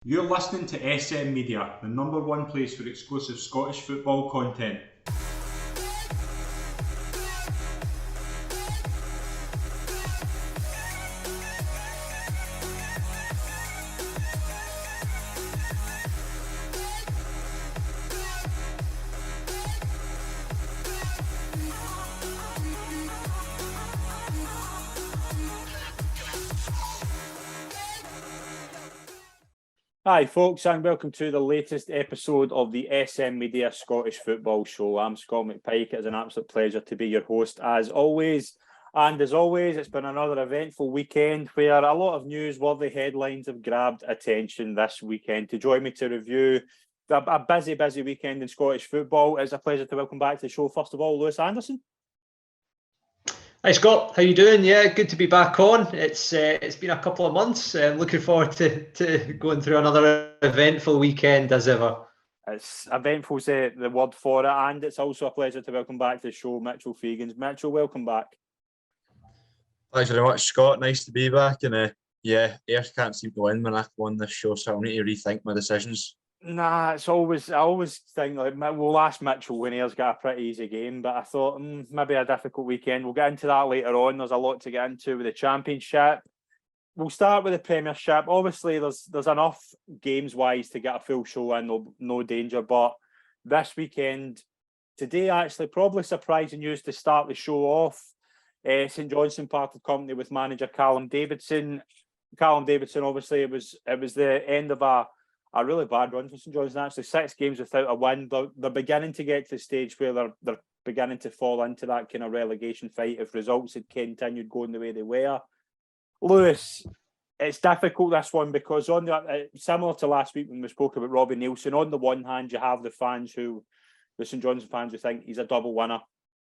You're listening to SM Media, the number one place for exclusive Scottish football content. Hi folks, and welcome to the latest episode of the SM Media Scottish Football Show. I'm Scott McPike. It's an absolute pleasure to be your host as always. And as always, it's been another eventful weekend where a lot of newsworthy headlines have grabbed attention this weekend. To join me to review a busy weekend in Scottish football, it's a pleasure to welcome back to the show, first of all, Lewis Anderson. Hi Scott, how you doing? Yeah, good to be back on. It's been a couple of months. Looking forward to going through another eventful weekend as ever. It's eventful, the word for it, and it's also a pleasure to welcome back to the show Mitchell Feggans. Mitchell, welcome back. Thanks very much, Scott. Nice to be back. And Ayr can't seem to win when I come on this show, so I'll need to rethink my decisions. Nah, I always think like we'll ask Mitchell when Ayer's got a pretty easy game, but I thought maybe a difficult weekend. We'll get into that later on. There's a lot to get into with the Championship. We'll start with the Premiership. Obviously, there's enough games-wise to get a full show in, no danger. But this weekend, today actually probably surprising news to start the show off. St Johnstone parted company with manager Callum Davidson. Callum Davidson, obviously, it was the end of a really bad run for St Johnstone. Actually, 6 games without a win. They're beginning to get to the stage where they're beginning to fall into that kind of relegation fight if results had continued going the way they were. Lewis, it's difficult this one because on the similar to last week when we spoke about Robbie Neilson, on the one hand you have the St Johnstone fans who think he's a double winner.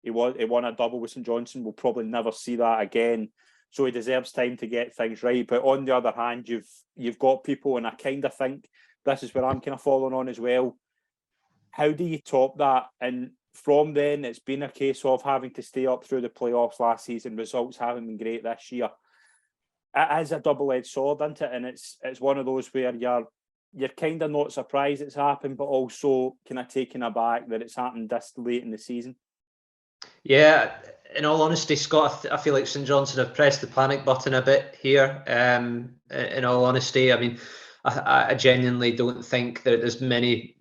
He won a double with St Johnstone. We'll probably never see that again. So he deserves time to get things right. But on the other hand, you've got people, and I kind of think this is where I'm kind of following on as well. How do you top that? And from then, it's been a case of having to stay up through the playoffs last season. Results haven't been great this year. It is a double-edged sword, isn't it? And it's one of those where you're kind of not surprised it's happened, but also kind of taken aback that it's happened this late in the season. Yeah, in all honesty, Scott, I feel like St Johnstone have pressed the panic button a bit here. In all honesty, I mean, I genuinely don't think that there's many,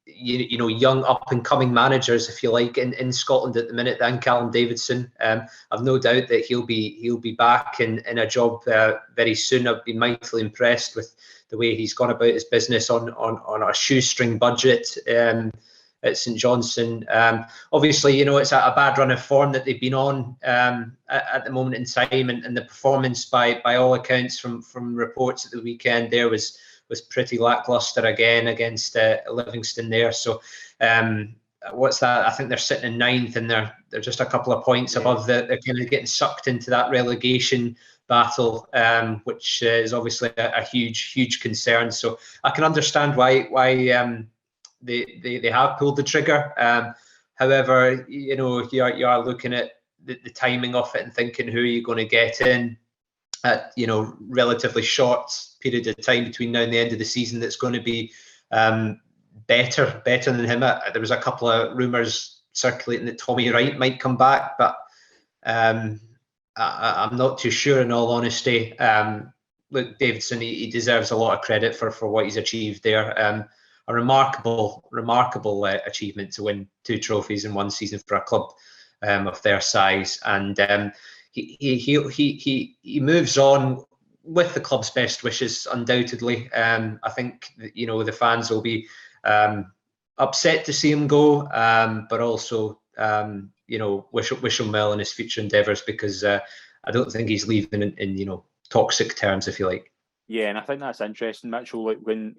young up-and-coming managers, if you like, in Scotland at the minute than Callum Davidson. I've no doubt that he'll be back in a job very soon. I've been mightily impressed with the way he's gone about his business on a shoestring budget at St Johnstone. Obviously, it's a bad run of form that they've been on at the moment in time, and the performance by all accounts from reports at the weekend there was pretty lackluster again against Livingston there. So what's that? I think they're sitting in 9th, and they're just a couple of points above they're kind of getting sucked into that relegation battle, which is obviously a huge concern. So I can understand why they have pulled the trigger. However, you are looking at the timing of it and thinking, who are you going to get in at relatively short period of time between now and the end of the season that's going to be better than him. There was a couple of rumours circulating that Tommy Wright might come back, but I'm not too sure, in all honesty. Look, Davidson, he deserves a lot of credit for what he's achieved there. A remarkable achievement to win 2 trophies in one season for a club of their size, and he moves on with the club's best wishes, undoubtedly. I think the fans will be upset to see him go, but also wish him well in his future endeavours, because I don't think he's leaving in toxic terms, if you like. Yeah, and I think that's interesting, Mitchell. Like when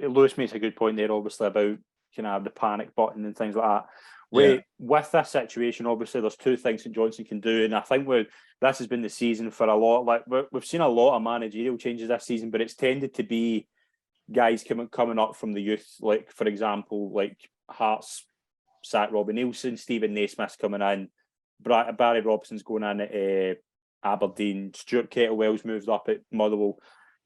Lewis makes a good point there, obviously, about the panic button and things like that. With this situation, obviously, there's 2 things St Johnstone can do, and I think this has been the season for a lot. Like we've seen a lot of managerial changes this season, but it's tended to be guys coming up from the youth. Like for example, like Hearts sacked Robbie Neilson, Stephen Naismith's coming in, Barry Robson's going in at Aberdeen, Stuart Kettlewell's moved up at Motherwell.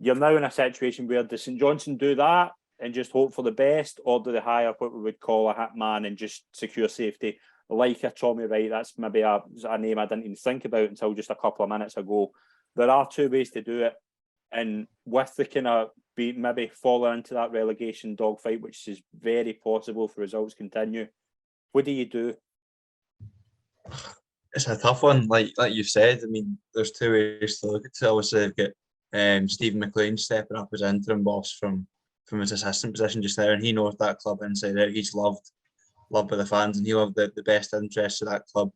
you're now in a situation where does St Johnstone do that and just hope for the best, or do they hire what we would call a hitman and just secure safety? Like a Tommy Wright, that's maybe a name I didn't even think about until just a couple of minutes ago. There are two ways to do it, and with the kind of maybe falling into that relegation dogfight, which is very possible if results continue, what do you do? It's a tough one, like you said. I mean, there's two ways to look at it. Obviously, they've got Stephen McLean stepping up as interim boss from his assistant position just there, and he knows that club inside out. He's loved by the fans, and he'll have the best interests of that club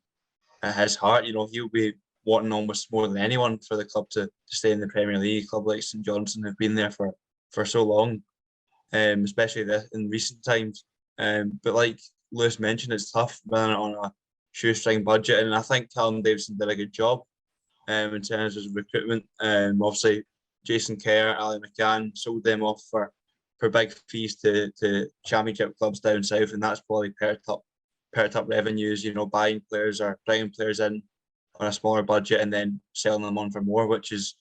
at his heart. You know, he'll be wanting almost more than anyone for the club to stay in the Premier League. A club like St Johnstone have been there for so long, especially in recent times. But like Lewis mentioned, it's tough running it on a shoestring budget, and I think Callum Davidson did a good job in terms of recruitment. Obviously, Jason Kerr, Ali McCann sold them off for big fees to championship clubs down south, and that's probably perked up revenues. You know, buying players or bringing players in on a smaller budget and then selling them on for more, which is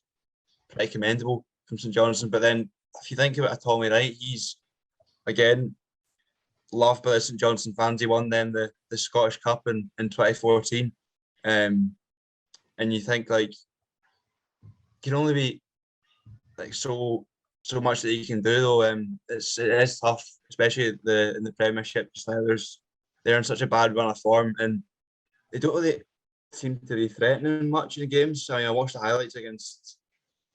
pretty commendable from St Johnstone. But then, if you think about a Tommy Wright, he's again loved by the St Johnstone fans. He won them the Scottish Cup in 2014, and you think like can only be like so much that he can do though. It is tough, especially in the Premiership just now. They're in such a bad run of form, and they don't really seem to be threatening much in the games. I mean, I watched the highlights against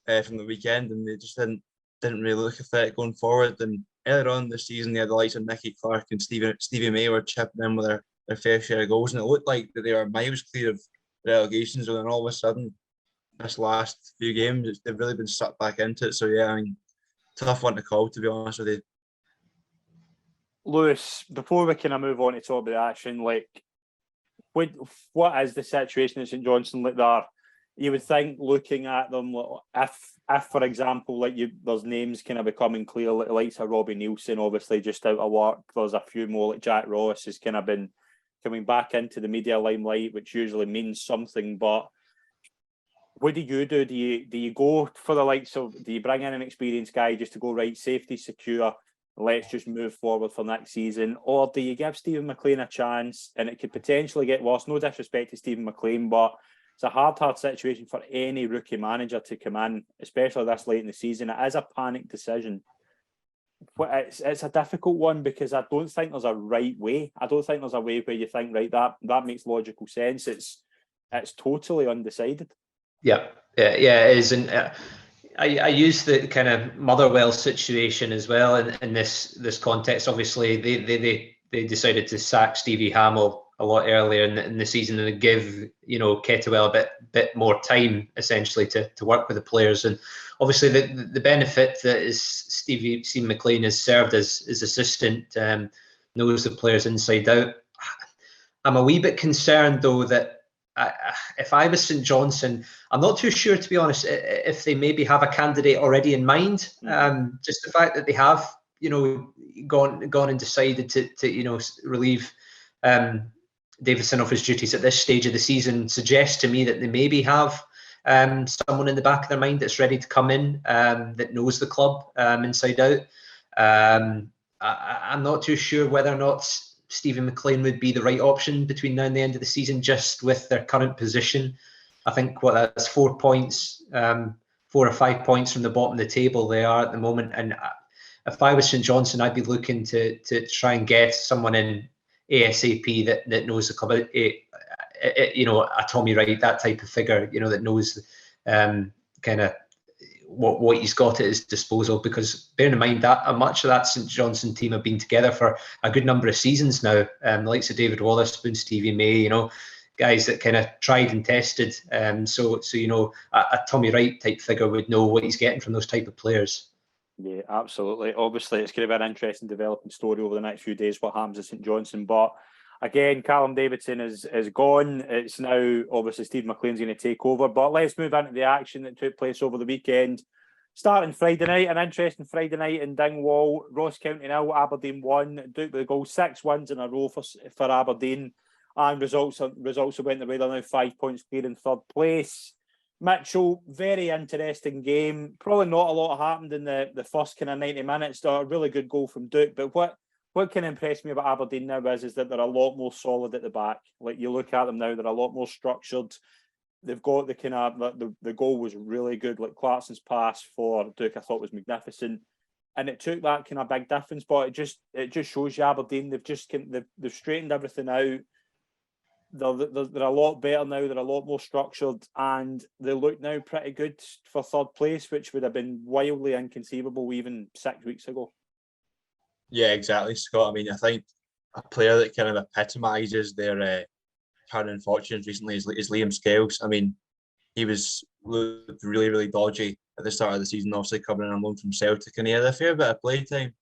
from the weekend, and they just didn't really look a threat going forward. And earlier on this season, they had the likes of Nicky Clark and Stevie May were chipping in with their fair share of goals, and it looked like that they were miles clear of relegations. And then all of a sudden, this last few games, they've really been sucked back into it. So yeah, I mean, tough one to call, to be honest with you. Lewis, before we kind of move on to talk about the action, like what is the situation at St Johnstone like there? You would think looking at them, if for example, like there's names kind of becoming clear, like the likes of Robbie Neilson, obviously just out of work. There's a few more, like Jack Ross has kind of been coming back into the media limelight, which usually means something. But what do you do? Do you go for the likes of? Do you bring in an experienced guy just to go right, safety secure? Let's just move forward for next season, or do you give Stephen McLean a chance and it could potentially get lost? No disrespect to Stephen McLean, but it's a hard situation for any rookie manager to come in, especially this late in the season. It is a panic decision. It's a difficult one because I don't think there's a right way. I don't think there's a way where you think, right, that makes logical sense. It's totally undecided. Yeah, it is. And I use the kind of Motherwell situation as well in this context. Obviously, they decided to sack Stevie Hamill a lot earlier in the season and give Kettlewell a bit more time essentially to work with the players. And obviously, the benefit that is Stephen McLean has served as assistant, knows the players inside out. I'm a wee bit concerned though that. If I was St Johnstone, I'm not too sure, to be honest, if they maybe have a candidate already in mind. Just the fact that they have, gone and decided to relieve Davidson of his duties at this stage of the season suggests to me that they maybe have someone in the back of their mind that's ready to come in, that knows the club inside out. I'm not too sure whether or not Stephen McLean would be the right option between now and the end of the season, just with their current position. I think that's 4 points, 4 or 5 points from the bottom of the table they are at the moment. And if I was St Johnstone, I'd be looking to try and get someone in ASAP that knows the club. A Tommy Wright, that type of figure, that knows kind of what he's got at his disposal, because bearing in mind that much of that St Johnstone team have been together for a good number of seasons now, the likes of David Wallace, Stevie May, guys that kind of tried and tested, so a Tommy Wright type figure would know what he's getting from those type of players. Yeah, absolutely. Obviously it's going to be an interesting developing story over the next few days what happens at St Johnstone, but again, Callum Davidson is gone. It's now obviously Steve McLean's going to take over. But let's move into the action that took place over the weekend. Starting Friday night, an interesting Friday night in Dingwall. Ross County 0, Aberdeen 1. Duke with the goal, 6 wins in a row for Aberdeen. And results went the way. They're now 5 points clear in third place. Mitchell, very interesting game. Probably not a lot happened in the first kind of 90 minutes. A really good goal from Duke. But what can impress me about Aberdeen now is that they're a lot more solid at the back. Like, you look at them now, they're a lot more structured. They've got the kind of the goal was really good. Like, Clarkson's pass for Duke, I thought was magnificent, and it took that kind of big difference. But it just shows you Aberdeen. They've straightened everything out. They're a lot better now. They're a lot more structured, and they look now pretty good for third place, which would have been wildly inconceivable even 6 weeks ago. Yeah, exactly, Scott. I mean, I think a player that kind of epitomises their current fortunes recently is Liam Scales. I mean, he looked really, really dodgy at the start of the season, obviously coming on loan from Celtic, and he had a fair bit of playtime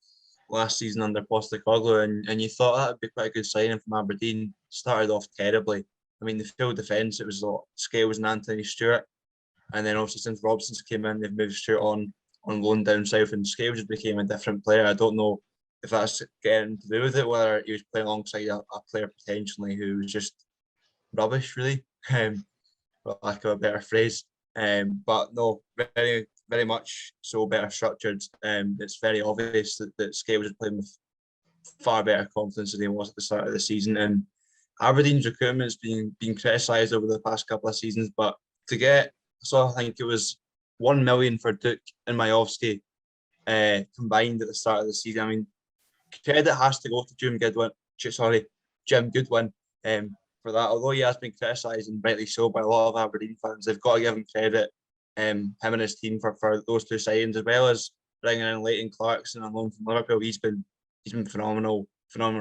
last season under Postecoglou, and you thought that would be quite a good signing from Aberdeen. Started off terribly. I mean, the full defence, it was Scales and Anthony Stewart, and then obviously since Robson's came in, they've moved Stewart on loan down south, and Scales just became a different player. I don't know if that's getting to do with it, whether he was playing alongside a player potentially who was just rubbish, really, for lack of a better phrase. But no, very, very much so better structured. It's very obvious that Scales is playing with far better confidence than he was at the start of the season. And Aberdeen's recruitment's been criticised over the past couple of seasons, but to get, I think it was 1 million for Duke and Majowski combined at the start of the season. I mean, credit has to go to Jim Goodwin for that. Although he has been criticised, and rightly so, by a lot of Aberdeen fans, they've got to give him credit, him and his team for those two signings, as well as bringing in Leighton Clarkson on loan from Liverpool. He's been phenomenal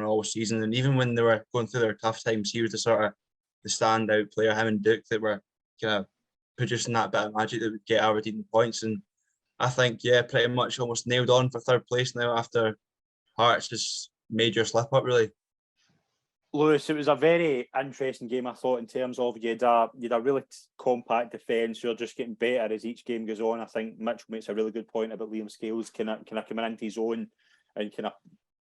all season, and even when they were going through their tough times, he was the standout player. Him and Duke that were kind of producing that bit of magic that would get Aberdeen the points. And I think, yeah, pretty much almost nailed on for third place now after Hearts' major slip up, really. Lewis, it was a very interesting game, I thought, in terms of you had a really compact defence. You're just getting better as each game goes on. I think Mitchell makes a really good point about Liam Scales kind of coming into his own and kind of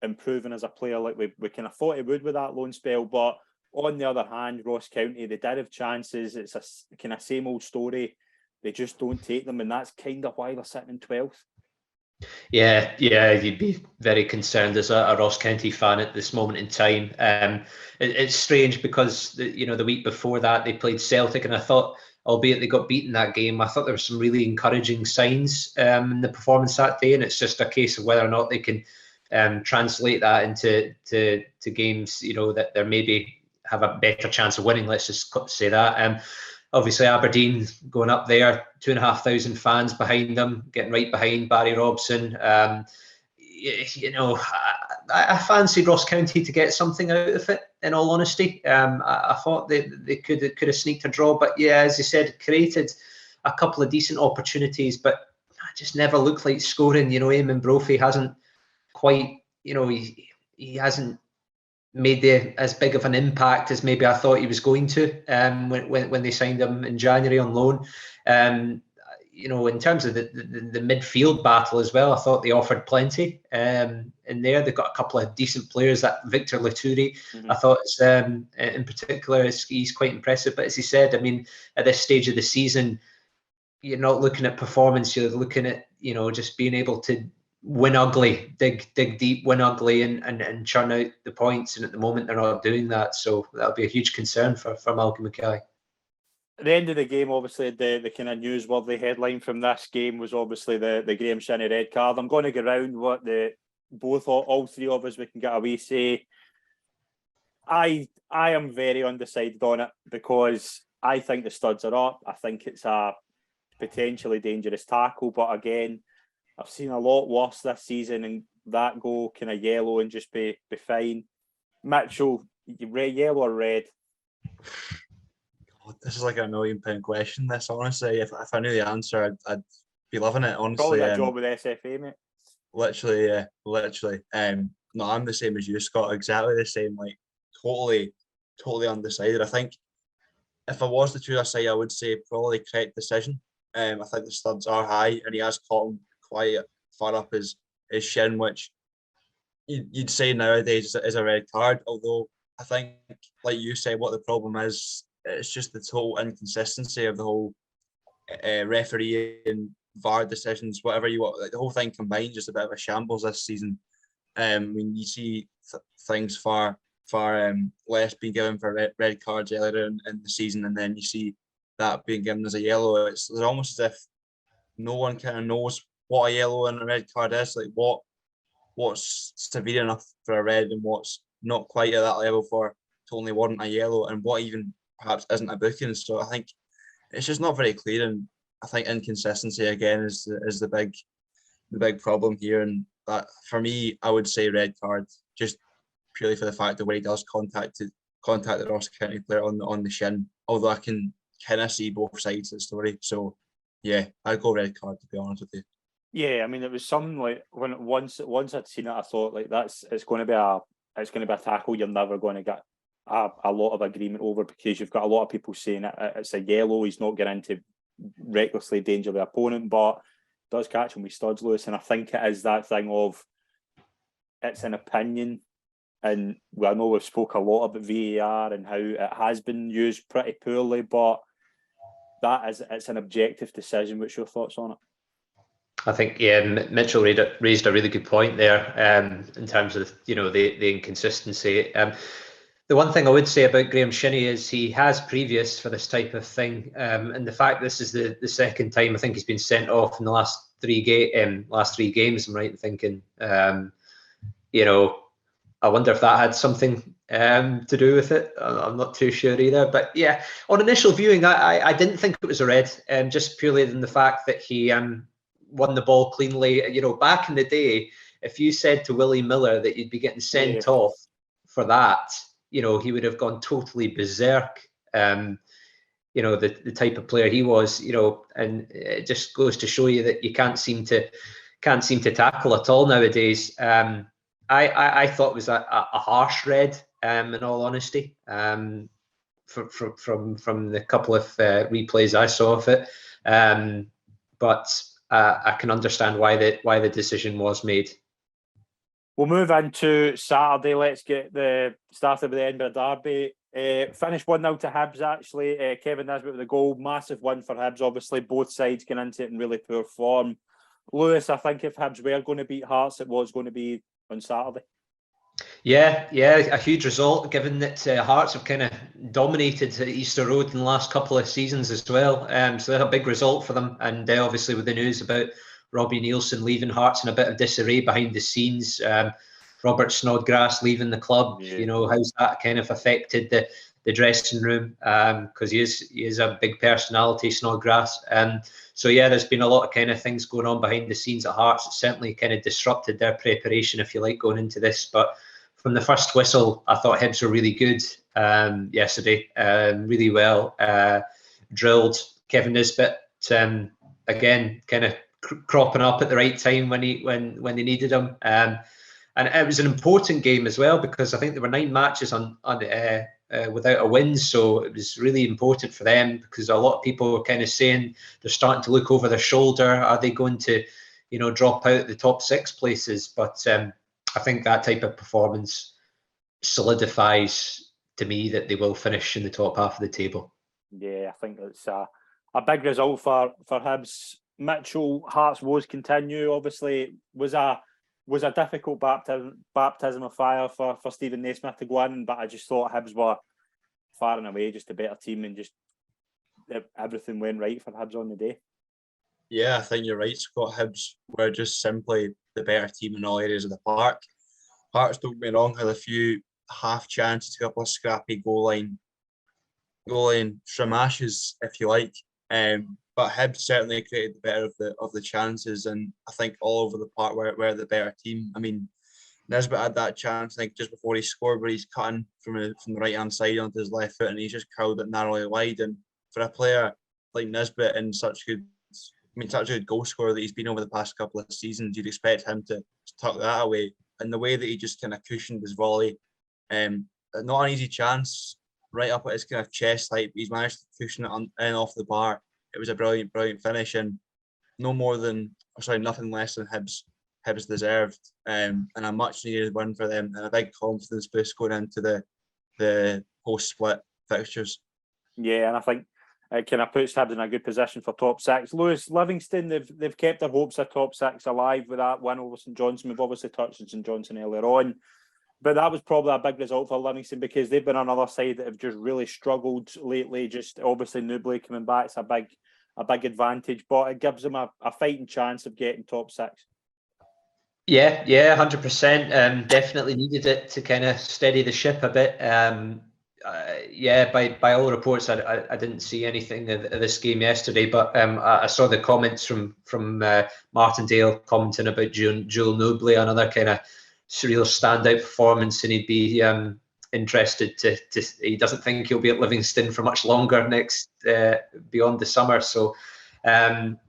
improving as a player, like we kind of thought he would with that loan spell. But on the other hand, Ross County, they did have chances. It's a kind of same old story. They just don't take them, and that's kind of why they're sitting in 12th. Yeah, you'd be very concerned as a Ross County fan at this moment in time. It's strange because the week before that they played Celtic, and I thought, albeit they got beaten that game, I thought there were some really encouraging signs in the performance that day, and it's just a case of whether or not they can translate that into games, that they're maybe have a better chance of winning. Let's just say that. Obviously, Aberdeen going up there, 2,500 fans behind them, getting right behind Barry Robson. I fancied Ross County to get something out of it, in all honesty. I thought they could have sneaked a draw, but yeah, as you said, created a couple of decent opportunities, but just never looked like scoring. Eamon Brophy hasn't quite, he hasn't made as big of an impact as maybe I thought he was going to when they signed him in January on loan. In terms of the midfield battle as well, I thought they offered plenty in there. They've got a couple of decent players. That Victor Laturi, I thought in particular, he's quite impressive. But as he said, I mean, at this stage of the season, you're not looking at performance. You're looking at just being able to win ugly, dig deep, win ugly, and churn out the points. And at the moment, they're not doing that. So that'll be a huge concern for Malcolm Mackay. At the end of the game, obviously, the kind of newsworthy headline from this game was obviously the Graham Shinnie red card. I'm going to go around what all three of us, we can get a wee say. I am very undecided on it because I think the studs are up. I think it's a potentially dangerous tackle, but again, I've seen a lot worse this season, and that go kind of yellow and just be fine. Mitchell, yellow or red? God, this is like £1 million question. This, honestly, if I knew the answer, I'd be loving it. Honestly, probably a job with SFA, mate. Literally, yeah, literally. No, I'm the same as you, Scott. Exactly the same. Like totally undecided. I think if I was to choose a side, I would say probably correct decision. I think the studs are high, and he has caught him quite far up his shin, which you'd say nowadays is a red card. Although I think, like you say, what the problem is, it's just the total inconsistency of the whole refereeing, VAR decisions, whatever you want, like the whole thing combined, just a bit of a shambles this season. When you see things far less being given for red cards earlier in the season, and then you see that being given as a yellow, it's almost as if no one kind of knows what a yellow and a red card is, like what's severe enough for a red and what's not quite at that level for to only warrant a yellow, and what even perhaps isn't a booking. So I think it's just not very clear, and I think inconsistency again is the big problem here. And that, for me, I would say red card, just purely for the fact that when he does contact the Ross County player on the shin. Although I can kind of see both sides of the story, so yeah, I'd go red card, to be honest with you. Yeah, I mean, it was something like once I'd seen it, I thought like it's going to be a tackle you're never going to get a lot of agreement over, because you've got a lot of people saying it's a yellow. He's not getting into recklessly danger the opponent, but does catch him with studs, Lewis. And I think it is that thing of it's an opinion, and I know we've spoke a lot about VAR and how it has been used pretty poorly, but it's an objective decision. What's your thoughts on it? I think, Mitchell raised a really good point there in terms of, the inconsistency. The one thing I would say about Graham Shinnie is he has previous for this type of thing, and the fact this is the second time I think he's been sent off in the last three games. I'm right in thinking, I wonder if that had something to do with it. I'm not too sure either. But yeah, on initial viewing, I didn't think it was a red, just purely in the fact that he won the ball cleanly. Back in the day, if you said to Willie Miller that you'd be getting sent off for that, he would have gone totally berserk. The type of player he was, and it just goes to show you that you can't seem to tackle at all nowadays. I thought it was a harsh red, in all honesty, from the couple of replays I saw of it. But I can understand why the decision was made. We'll move into Saturday. Let's get started with the Edinburgh Derby. Finished 1-0 to Hibs, actually. Kevin Nisbet with the goal. Massive win for Hibs, obviously. Both sides getting into it in really poor form. Lewis, I think if Hibs were going to beat Hearts, it was going to be on Saturday. Yeah, a huge result, given that Hearts have kind of dominated Easter Road in the last couple of seasons as well. So that's a big result for them. And obviously with the news about Robbie Nielsen leaving Hearts in a bit of disarray behind the scenes, Robert Snodgrass leaving the club, how's that kind of affected the dressing room? Because he is a big personality, Snodgrass. So yeah, there's been a lot of kind of things going on behind the scenes at Hearts. It certainly kind of disrupted their preparation, if you like, going into this. But from the first whistle, I thought Hibs were really good yesterday, really well drilled. Kevin Nisbet, again, kind of cropping up at the right time when they needed him. And it was an important game as well, because I think there were 9 matches on without a win, so it was really important for them, because a lot of people were kind of saying they're starting to look over their shoulder. Are they going to, drop out the top 6 places? But I think that type of performance solidifies to me that they will finish in the top half of the table. Yeah, I think it's a big result for Hibs. Mitchell, Hearts woes continue. Obviously, was a difficult baptism of fire for Stephen Naismith to go in, but I just thought Hibs were far and away just a better team, and just everything went right for Hibs on the day. Yeah, I think you're right, Scott. Hibs were just simply the better team in all areas of the park. Hearts, don't get me wrong, had a few half chances, a couple of scrappy goal line smashes, if you like. But Hibs certainly created the better of the chances, and I think all over the park were the better team. I mean, Nisbet had that chance, I think, just before he scored, where he's cutting from the right hand side onto his left foot, and he's just curled it narrowly wide. And for a player like Nisbet and such a good goal scorer that he's been over the past couple of seasons, you'd expect him to tuck that away. And the way that he just kind of cushioned his volley, not an easy chance, right up at his kind of chest height, he's managed to cushion it in off the bar. It was a brilliant finish, and nothing less than Hibs deserved, and a much needed win for them, and a big confidence boost going into the post-split fixtures. Yeah, and I think it kind of puts Hibs in a good position for top six. Lewis, Livingston, they've kept their hopes of top six alive with that win over St Johnstone. We've obviously touched on St Johnstone earlier on, but that was probably a big result for Livingston because they've been on another side that have just really struggled lately. Just obviously Newbley coming back, it's a big advantage, but it gives them a fighting chance of getting top six. Yeah, 100%. Definitely needed it to kind of steady the ship a bit. By all reports, I didn't see anything of this game yesterday, but I saw the comments from Martindale commenting about Joel Newbley, another kind of surreal standout performance, and he'd be interested to. He doesn't think he'll be at Livingston for much longer next beyond the summer. So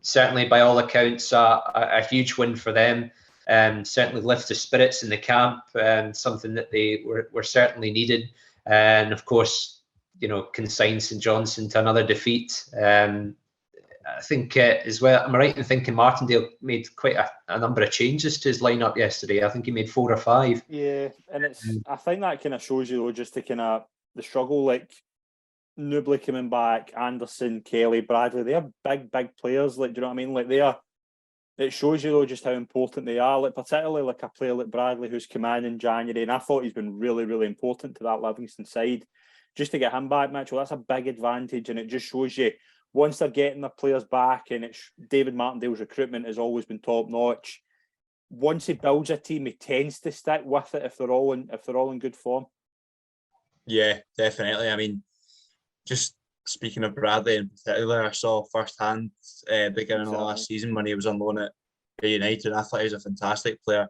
certainly, by all accounts, a huge win for them. Certainly lift the spirits in the camp, and something that they were certainly needed. And of course, consign St Johnstone to another defeat. I think as well, am I right in thinking Martindale made quite a number of changes to his lineup yesterday? I think he made 4 or 5. Yeah, and I think that kind of shows you though, just the struggle, like Newbley coming back, Anderson, Killie, Bradley, they are big players. Like, do you know what I mean? Like it shows you though just how important they are. Like particularly like a player like Bradley who's come in January, and I thought he's been really, really important to that Livingston side. Just to get him back, Mitchell, that's a big advantage, and it just shows you once they're getting their players back, and it's David Martindale's recruitment has always been top notch. Once he builds a team, he tends to stick with it if they're all in good form. Yeah, definitely. I mean, just speaking of Bradley in particular, I saw firsthand beginning of last season when he was on loan at United. I thought he was a fantastic player.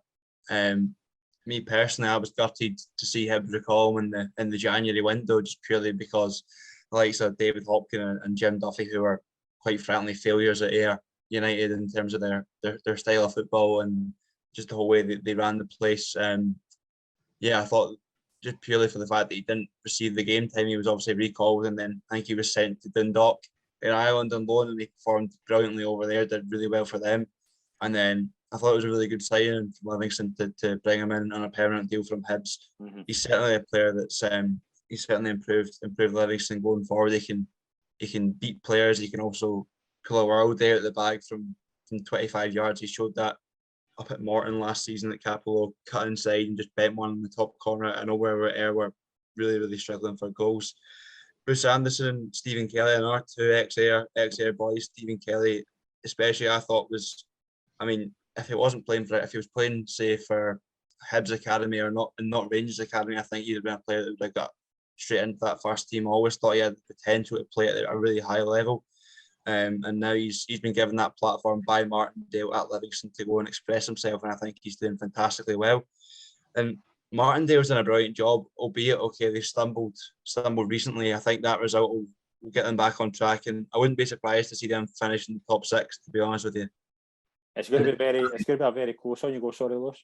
Me personally, I was gutted to see him recall in the January window, just purely because the likes of David Hopkin and Jim Duffy, who are quite frankly failures at Ayr United in terms of their style of football and just the whole way they ran the place. I thought just purely for the fact that he didn't receive the game time, he was obviously recalled, and then I think he was sent to Dundalk in Ireland on loan, and he performed brilliantly over there, did really well for them. And then I thought it was a really good signing from Livingston to bring him in on a permanent deal from Hibs. Mm-hmm. He's certainly a player that's he's certainly improved Livingston going forward. He can beat players. He can also pull a world there at the bag from 25 yards. He showed that up at Morton last season at Capello, cut inside and just bent one in the top corner. I know where Ayr were really, really struggling for goals. Bruce Anderson and Stephen Killie, another two ex-Ayr boys. Stephen Killie, especially, I thought was, I mean, if he wasn't playing for it, if he was playing, say, for Hibs Academy or not Rangers Academy, I think he'd have been a player that would have got straight into that first team. I always thought he had the potential to play at a really high level. And now he's been given that platform by Martindale at Livingston to go and express himself, and I think he's doing fantastically well. And Martindale's done a brilliant job, albeit they stumbled recently. I think that result will get them back on track, and I wouldn't be surprised to see them finish in the top 6. To be honest with you, it's going to be a very close one. You go, sorry, Lewis.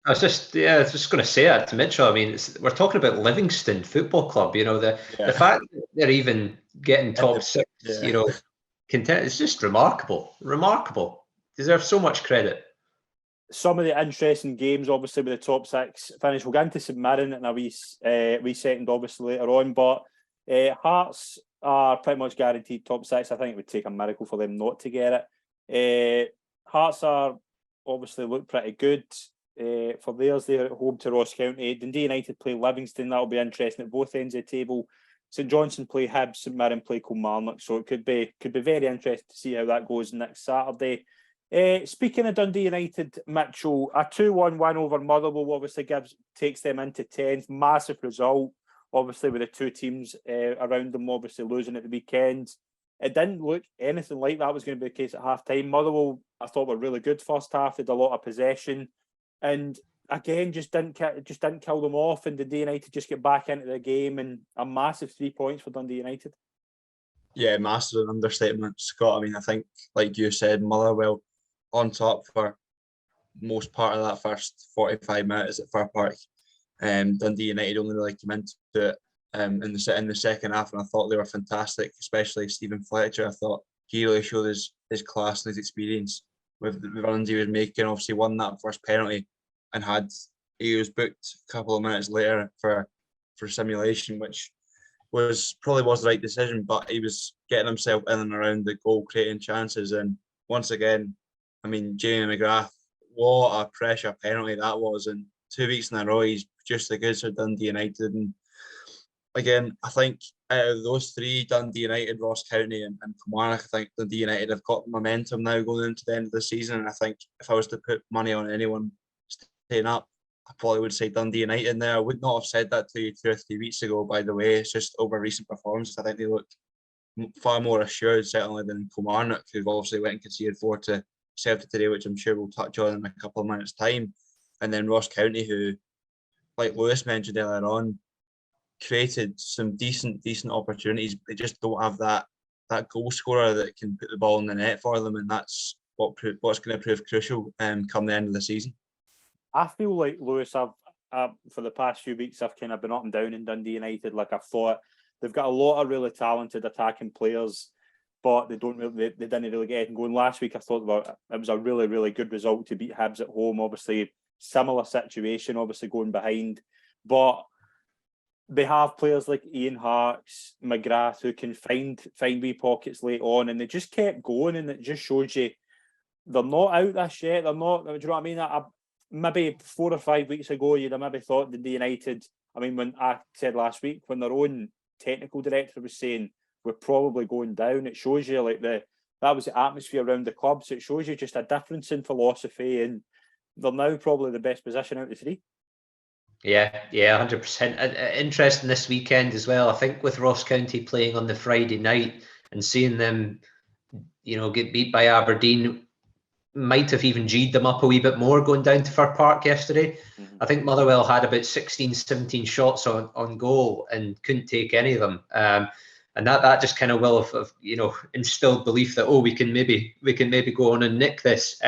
I was just going to say that to Mitchell. I mean, we're talking about Livingston Football Club. The fact that they're even getting top 6, it's just remarkable. Deserve so much credit. Some of the interesting games, obviously, with the top 6 finish. We'll get into St Mirren in a wee second, obviously, later on. But Hearts are pretty much guaranteed top 6. I think it would take a miracle for them not to get it. Hearts are obviously look pretty good for theirs. They're at home to Ross County. Dundee United play Livingston. That'll be interesting at both ends of the table. St Johnstone play Hibs, St Mirren play Kilmarnock, so it could be very interesting to see how that goes next Saturday. Speaking of Dundee United, Mitchell, a 2-1 win over Motherwell obviously takes them into 10th. Massive result, obviously, with the two teams around them obviously losing at the weekend. It didn't look anything like that was going to be the case at half-time. Motherwell, I thought, were really good first half. They had a lot of possession, and again, just didn't kill them off, and Dundee United just get back into the game, and a massive 3 points for Dundee United. Yeah, massive understatement, Scott. I mean, I think, like you said, Motherwell on top for most part of that first 45 minutes at Fir Park. Dundee United only really came into it in the second half, and I thought they were fantastic, especially Stephen Fletcher. I thought he really showed his class and his experience with the runs he was making. Obviously won that first penalty, and he was booked a couple of minutes later for simulation, which probably was the right decision, but he was getting himself in and around the goal creating chances. And once again, I mean, Jamie McGrath, what a pressure penalty that was. And 2 weeks in a row, he's just the goods for Dundee United. And again, I think out of those three, Dundee United, Ross County and Kilmarnock, I think Dundee United have got momentum now going into the end of the season. And I think if I was to put money on anyone staying up, I probably would say Dundee United there. I would not have said that to you 2 or 3 weeks ago, by the way. It's just over recent performances. I think they look far more assured, certainly, than Kilmarnock, who've obviously went and conceded 4 to Celtic today, which I'm sure we'll touch on in a couple of minutes' time. And then Ross County, who, like Lewis mentioned earlier on, created some decent opportunities. They just don't have that goal scorer that can put the ball in the net for them, and that's what's going to prove crucial come the end of the season. I feel like, Lewis, I've for the past few weeks, I've kind of been up and down in Dundee United. Like, I thought they've got a lot of really talented attacking players, but they didn't really get anything going. Last week, I thought it was a really, really good result to beat Hibs at home. Obviously, similar situation, obviously going behind, but they have players like Ian Harkes, McGrath, who can find wee pockets late on, and they just kept going, and it just shows you they're not out this yet. They're not. Do you know what I mean? Maybe 4 or 5 weeks ago, you'd have maybe thought Dundee United. I mean, when I said last week, when their own technical director was saying we're probably going down, it shows you like that was the atmosphere around the club. So it shows you just a difference in philosophy, and they're now probably the best position out of the three. Yeah, 100%. Interesting this weekend as well. I think with Ross County playing on the Friday night and seeing them, get beat by Aberdeen, might have even G'd them up a wee bit more going down to Fir Park yesterday. Mm-hmm. I think Motherwell had about 16, 17 shots on goal and couldn't take any of them. And that just kind of will have instilled belief that we can maybe go on and nick this.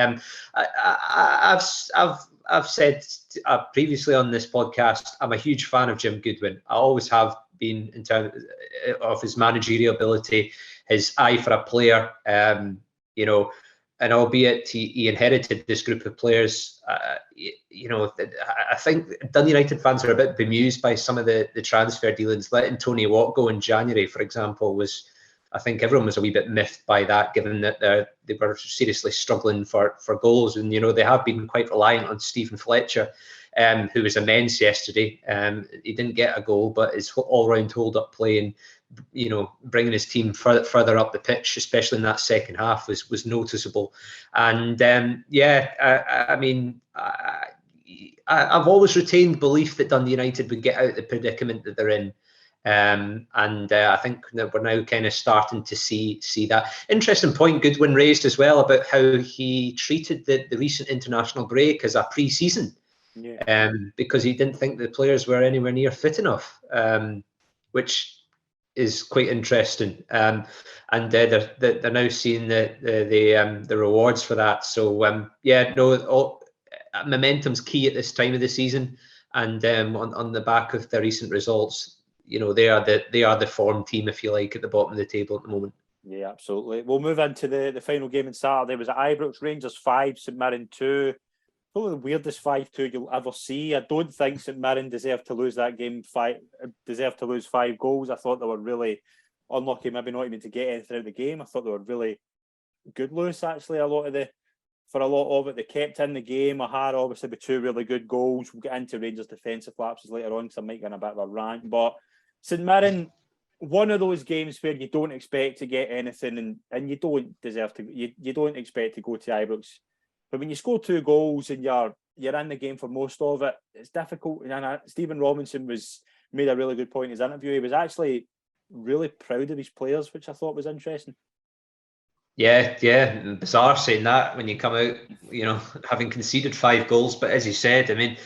I've said previously on this podcast, I'm a huge fan of Jim Goodwin. I always have been in terms of his managerial ability, his eye for a player. And albeit he inherited this group of players, I think Dundee United fans are a bit bemused by some of the transfer dealings. Letting Tony Watt go in January, for example, I think everyone was a wee bit miffed by that, given that they were seriously struggling for goals. And, they have been quite reliant on Stephen Fletcher, who was immense yesterday. He didn't get a goal, but his all-round hold-up play and, bringing his team further up the pitch, especially in that second half, was noticeable. And I've always retained belief that Dundee United would get out of the predicament that they're in. I think that we're now kind of starting to see that. Interesting point Goodwin raised as well about how he treated the recent international break as a pre-season, because he didn't think the players were anywhere near fit enough, which is quite interesting. And they're now seeing the rewards for that. So momentum's key at this time of the season, and on the back of the recent results, they are the form team, if you like, at the bottom of the table at the moment. Yeah, absolutely. We'll move into the final game on Saturday. It was at Ibrox, Rangers 5, St Mirren 2. Probably the weirdest 5-2 you'll ever see. I don't think St Mirren deserved to lose that game. Deserved to lose 5 goals. I thought they were really unlucky, maybe not even to get anything out of the game. I thought they were really good, Lewis, actually. For a lot of it, they kept in the game. I had obviously with 2 really good goals. We'll get into Rangers' defensive lapses later on because I might get a bit of a rant. But St Mirren, one of those games where you don't expect to get anything, and you don't deserve to. You don't expect to go to Ibrox. But when you score 2 goals and you're in the game for most of it, it's difficult. And Stephen Robinson made a really good point in his interview. He was actually really proud of his players, which I thought was interesting. Yeah, bizarre saying that when you come out, having conceded 5 goals. But as you said, I mean,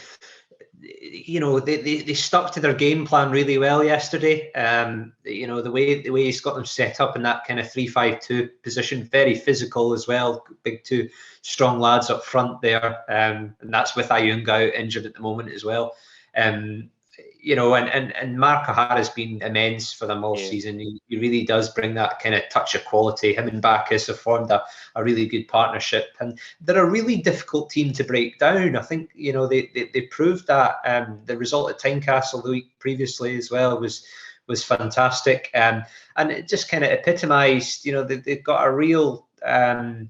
they stuck to their game plan really well yesterday. The way he's got them set up in that kind of 3-5-2 position, very physical as well. Big 2 strong lads up front there, and that's with Ayunga out injured at the moment as well. And Mark O'Hara's been immense for them all season. He really does bring that kind of touch of quality. Him and Bacchus have formed a really good partnership, and they're a really difficult team to break down. I think they proved that. The result at Tynecastle the week previously as well was was fantastic, and it just kind of epitomised. They've got a real kind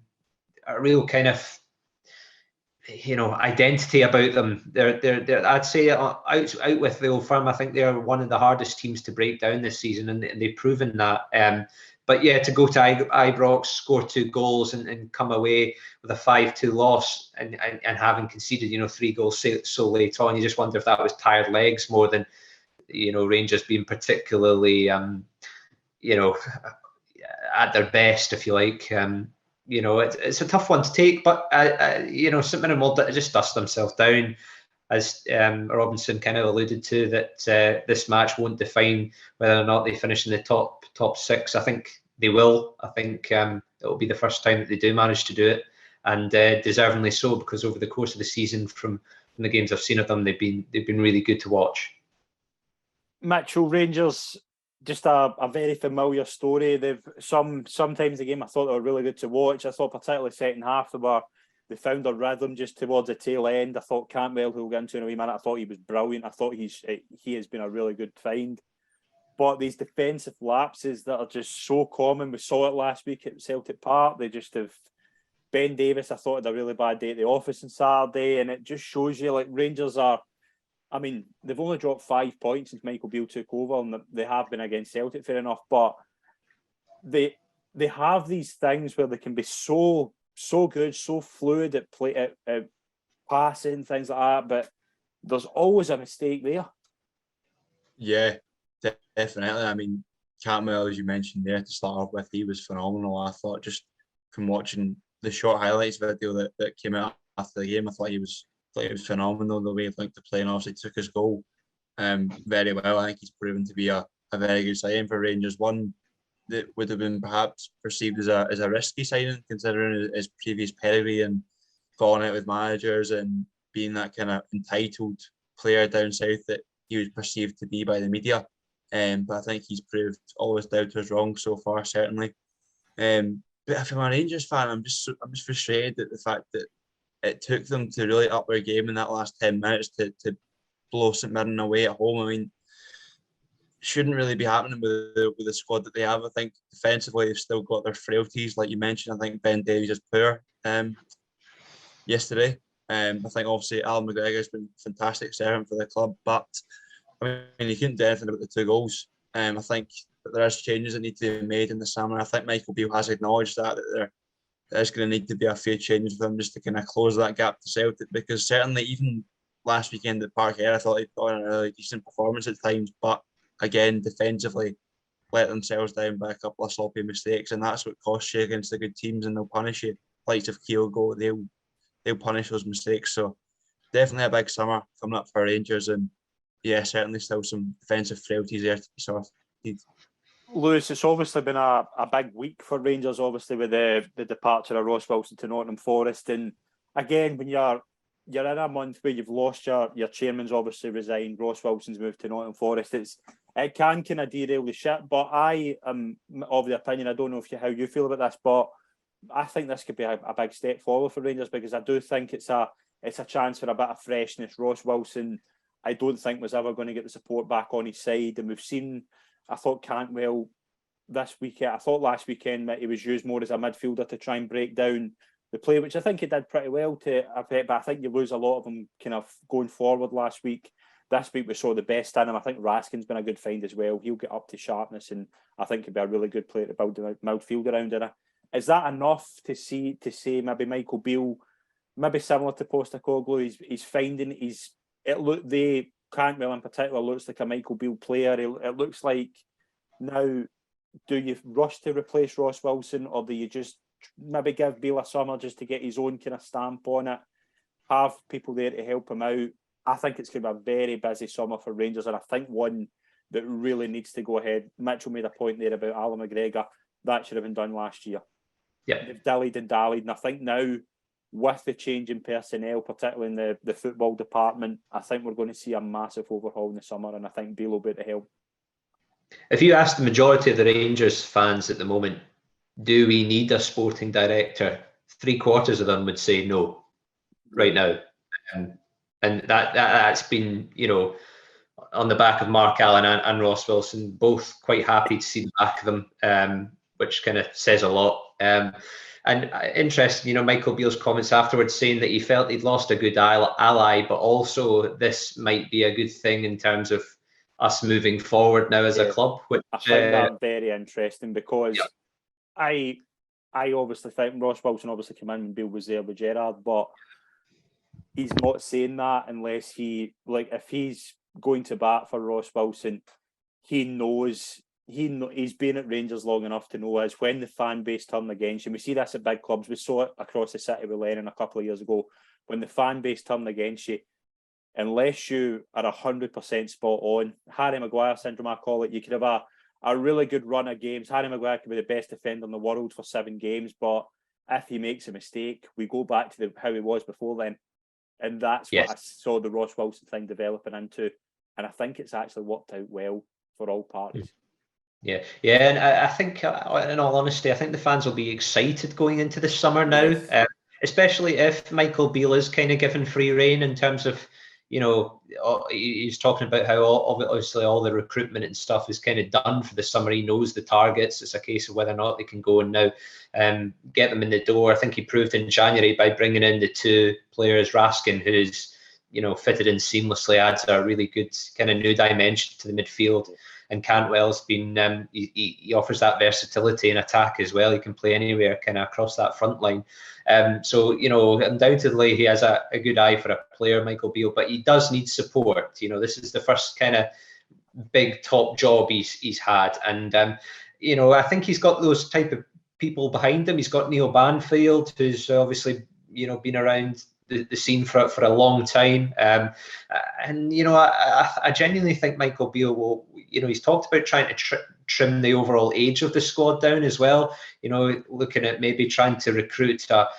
of identity about them. They're I'd say out with the Old Firm. I think they're one of the hardest teams to break down this season, and they've proven that. But yeah, to go to Ibrox, score 2 goals, and come away with a 5-2 loss, and having conceded 3 goals so late on, you just wonder if that was tired legs more than Rangers being particularly at their best, if you like. It's a tough one to take, but St Mirren will just dust themselves down, as Robinson kind of alluded to, that this match won't define whether or not they finish in the top 6. I think they will. I think it will be the first time that they do manage to do it, and deservingly so, because over the course of the season, from the games I've seen of them, they've been really good to watch. Mitchell, Rangers, just a very familiar story. They've sometimes the game I thought they were really good to watch. I thought particularly second half they found a rhythm just towards the tail end. I thought Cantwell, who we'll get into in a wee minute, I thought he was brilliant. I thought he has been a really good find. But these defensive lapses that are just so common, we saw it last week at Celtic Park. They just have. Ben Davis, I thought, had a really bad day at the office on Saturday, and it just shows you like Rangers are. I mean, they've only dropped 5 points since Michael Beale took over, and they have been against Celtic, fair enough. But they have these things where they can be so good, so fluid at play, at passing, things like that. But there's always a mistake there. Yeah, definitely. I mean, Cantwell, as you mentioned there to start off with, he was phenomenal. I thought, just from watching the short highlights video that came out after the game, I thought he was phenomenal, the way he linked the play, and obviously took his goal very well. I think he's proven to be a very good signing for Rangers. One that would have been perhaps perceived as a risky signing, considering his previous pedigree and falling out with managers and being that kind of entitled player down south that he was perceived to be by the media. But I think he's proved all his doubters wrong so far, certainly. But if I'm a Rangers fan, I'm just frustrated at the fact that it took them to really up their game in that last 10 minutes to blow St Mirren away at home. I mean, shouldn't really be happening with the squad that they have. I think defensively they've still got their frailties, like you mentioned. I think Ben Davies is poor yesterday. I think obviously Alan McGregor's been a fantastic servant for the club, but I mean he couldn't do anything about the 2 goals. I think that there is changes that need to be made in the summer. I think Michael Beale has acknowledged that there's going to need to be a few changes for them just to kind of close that gap to Celtic, because certainly even last weekend at Parkhead, I thought they'd put on a really decent performance at times, but again, defensively let themselves down by a couple of sloppy mistakes, and that's what costs you against the good teams, and they'll punish you. Like if Kiel go, they'll punish those mistakes. So definitely a big summer coming up for Rangers, and yeah, certainly still some defensive frailties there to be sorted. Lewis, it's obviously been a big week for Rangers, obviously with the departure of Ross Wilson to Nottingham Forest, and again when you're in a month where you've lost your chairman's obviously resigned, Ross Wilson's moved to Nottingham Forest, it can kind of derail the ship. But I am of the opinion, I don't know how you feel about this, but I think this could be a big step forward for Rangers, because I do think it's a chance for a bit of freshness. Ross Wilson, I don't think was ever going to get the support back on his side, and we've seen. I thought Cantwell this weekend. I thought last weekend that he was used more as a midfielder to try and break down the play, which I think he did pretty well to effect. But I think you lose a lot of them kind of going forward last week. This week we saw the best in him. I think Raskin's been a good find as well. He'll get up to sharpness, and I think he'll be a really good player to build a midfield around. Is that enough to say maybe Michael Beale, maybe similar to Postecoglou, he's finding Cantwell in particular looks like a Michael Beale player. It looks like now, do you rush to replace Ross Wilson, or do you just maybe give Beale a summer just to get his own kind of stamp on it, have people there to help him out? I think it's going to be a very busy summer for Rangers, and I think one that really needs to go ahead. Mitchell made a point there about Alan McGregor. That should have been done last year. Yeah, they've dillied and dallied, and I think now, with the change in personnel, particularly in the football department, I think we're going to see a massive overhaul in the summer, and I think Beale will be to help. If you ask the majority of the Rangers fans at the moment, do we need a sporting director? 3/4 of them would say no right now. And that's been, on the back of Mark Allen and Ross Wilson, both quite happy to see the back of them, which kind of says a lot. And interesting, Michael Beale's comments afterwards saying that he felt he'd lost a good ally, but also this might be a good thing in terms of us moving forward now as a club. Which, I find that very interesting because yeah. I obviously think Ross Wilson obviously came in when Beale was there with Gerrard, but he's not saying that unless if he's going to bat for Ross Wilson, he knows. He's been at Rangers long enough to know as when the fan base turn against you. We see this at big clubs. We saw it across the city with Lennon a couple of years ago. When the fan base turn against you, unless you are 100% spot on, Harry Maguire syndrome, I call it. You could have a really good run of games. Harry Maguire could be the best defender in the world for 7 games, but if he makes a mistake, we go back to how he was before then. And that's what I saw the Ross Wilson thing developing into. And I think it's actually worked out well for all parties. Yeah, and I think, in all honesty, I think the fans will be excited going into the summer now, especially if Michael Beale is kind of given free rein in terms of, he's talking about how obviously all the recruitment and stuff is kind of done for the summer. He knows the targets. It's a case of whether or not they can go and now get them in the door. I think he proved in January by bringing in the 2 players, Raskin, who's fitted in seamlessly, adds a really good kind of new dimension to the midfield. And Cantwell's been, he offers that versatility in attack as well. He can play anywhere kind of across that front line. So, undoubtedly he has a good eye for a player, Michael Beale, but he does need support. This is the first kind of big top job he's had. And, I think he's got those type of people behind him. He's got Neil Banfield, who's obviously, been around the scene for a long time. And, I genuinely think Michael Beale will, he's talked about trying to trim the overall age of the squad down as well. Looking at maybe trying to recruit a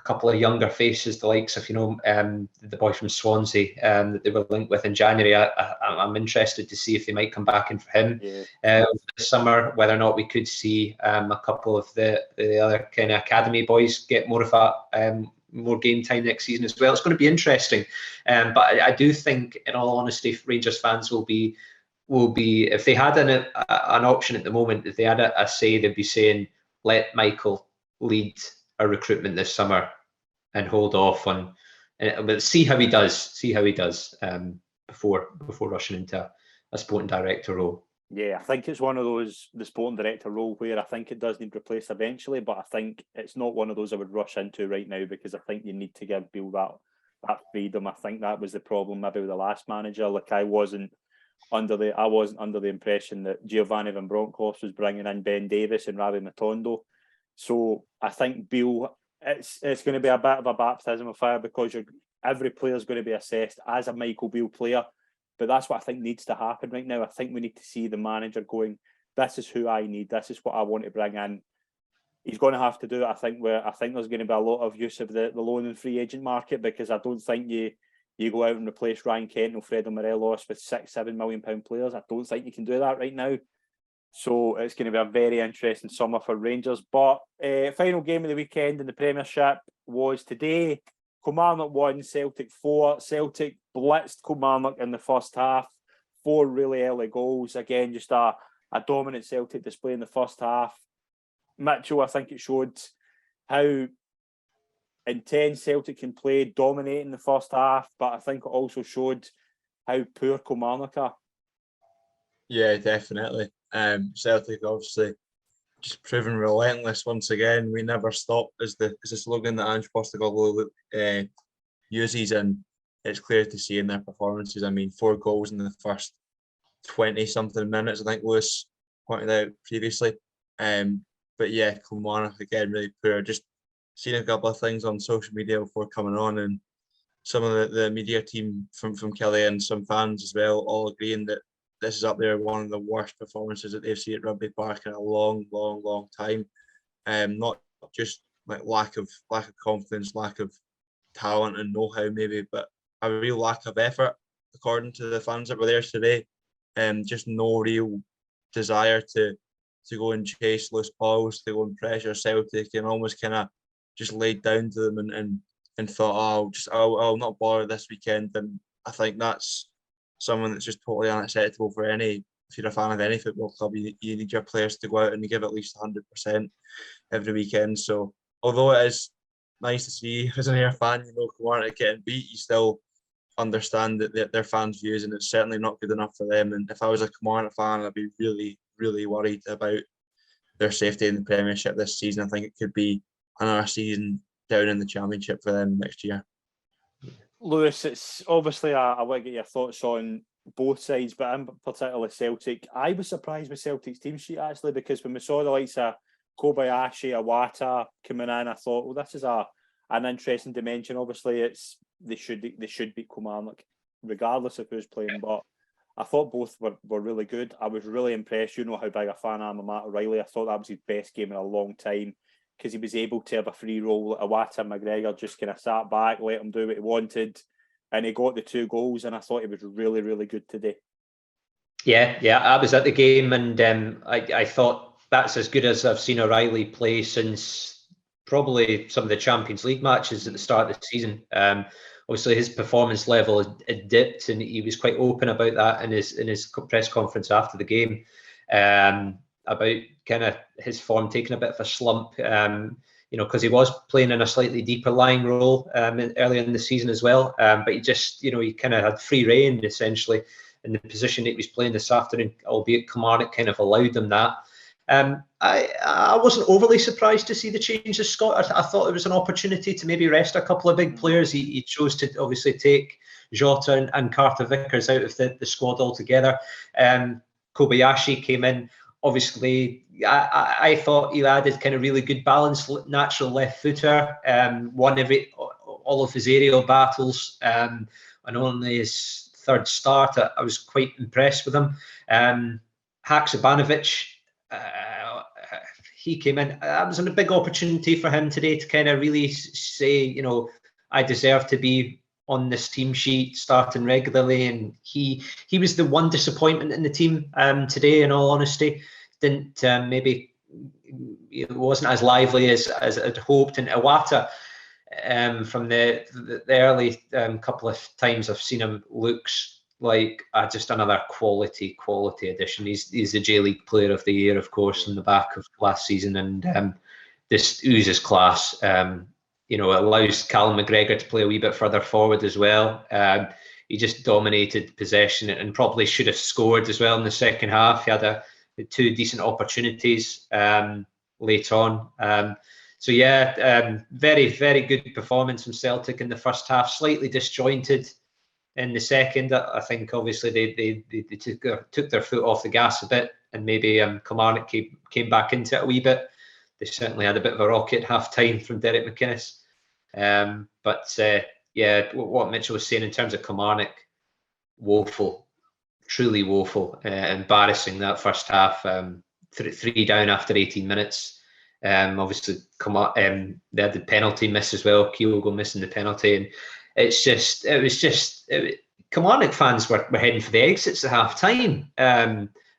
couple of younger faces, the likes of, the boy from Swansea that they were linked with in January. I'm interested to see if they might come back in for him this summer, whether or not we could see a couple of the other kind of academy boys get more of a more game time next season as well. It's going to be interesting, but I do think, in all honesty, Rangers fans will be if they had an option at the moment, if they had a say, they'd be saying, let Michael lead a recruitment this summer and hold off on, but see how he does before rushing into a sporting director role. Yeah, I think it's one of those, the sporting director role, where I think it does need replaced eventually, but I think it's not one of those I would rush into right now, because I think you need to give Beale that freedom. I think that was the problem maybe with the last manager. Like, I wasn't under the impression that Giovanni Van Bronckhorst was bringing in Ben Davies and Ravi Matondo. So I think Beale, it's going to be a bit of a baptism of fire, because every player is going to be assessed as a Michael Beale player. But that's what I think needs to happen right now. I think we need to see the manager going, this is who I need. This is what I want to bring in. He's going to have to do it. I think there's going to be a lot of use of the loan and free agent market, because I don't think you go out and replace Ryan Kent or Fredo Morelos with £6-7 million players. I don't think you can do that right now. So it's going to be a very interesting summer for Rangers. But final game of the weekend in the Premiership was today. Kilmarnock 1, Celtic 4. Celtic blitzed Kilmarnock in the first half. 4 really early goals. Again, just a dominant Celtic display in the first half. Mitchell, I think it showed how intense Celtic can play, dominating the first half, but I think it also showed how poor Kilmarnock are. Yeah, definitely. Celtic obviously just proven relentless once again. We never stop is the slogan that Ange Postecoglou uses, and it's clear to see in their performances. I mean, 4 goals in the first 20-something minutes, I think Lewis pointed out previously. But yeah, Kilmarnock again really poor. Just seen a couple of things on social media before coming on, and some of the media team from Killie and some fans as well, all agreeing that this is up there one of the worst performances that they've seen at Rugby Park in a long time. Not just like lack of confidence, lack of talent and know-how maybe, but a real lack of effort according to the fans that were there today. Just no real desire to go and chase loose balls, to go and pressure Celtic, and almost kind of just laid down to them and thought, I'll not bother this weekend. And I think that's someone that's just totally unacceptable for any. If you're a fan of any football club, you need your players to go out and give at least 100% every weekend. So although it is nice to see as an Ayr fan, Kilmarnock getting beat, you still understand that their fans' views, and it's certainly not good enough for them. And if I was a Kilmarnock fan, I'd be really, really worried about their safety in the Premiership this season. I think it could be another season down in the Championship for them next year. Lewis, it's obviously I want to get your thoughts on both sides, but in particular Celtic. I was surprised with Celtic's team sheet actually, because when we saw the likes of Kobayashi, Iwata coming in, I thought, well, this is an interesting dimension. Obviously, they should beat Kilmarnock regardless of who's playing, but I thought both were really good. I was really impressed. You know how big a fan I am of Matt O'Reilly. I thought that was his best game in a long time, because he was able to have a free roll. Iwata and McGregor just kind of sat back, let him do what he wanted, and he got the 2 goals, and I thought he was really, really good today. Yeah, I was at the game, and I thought that's as good as I've seen O'Reilly play since probably some of the Champions League matches at the start of the season. Obviously, his performance level had dipped, and he was quite open about that in his press conference after the game, about kind of his form taking a bit of a slump, because he was playing in a slightly deeper lying role earlier in the season as well. But he just, he kind of had free rein essentially in the position that he was playing this afternoon, albeit Kilmarnock kind of allowed him that. I wasn't overly surprised to see the change of Scott. I thought it was an opportunity to maybe rest a couple of big players. He chose to obviously take Jota and Carter Vickers out of the squad altogether. Kobayashi came in. Obviously, I thought he added kind of really good balance, natural left footer, won all of his aerial battles, and only his third start, I was quite impressed with him. Haksabanovic, he came in. That was a big opportunity for him today to kind of really say, I deserve to be on this team sheet starting regularly, and he was the one disappointment in the team today, in all honesty. Didn't maybe it wasn't as lively as I'd hoped. And Iwata, from the early couple of times I've seen him, looks like just another quality addition. He's the J League Player of the Year, of course, in the back of last season, and this oozes class. It allows Callum McGregor to play a wee bit further forward as well. He just dominated possession and probably should have scored as well in the second half. He had 2 decent opportunities late on. Very, very good performance from Celtic in the first half. Slightly disjointed in the second. I think obviously they took their foot off the gas a bit, and maybe Kilmarnock came back into it a wee bit. They certainly had a bit of a rocket half time from Derek McInnes. What Mitchell was saying in terms of Kilmarnock, woeful, truly woeful, embarrassing that first half. 3 down after 18 minutes. Obviously, they had the penalty miss as well. Kyogo missing the penalty, and Kilmarnock fans were heading for the exits at half time.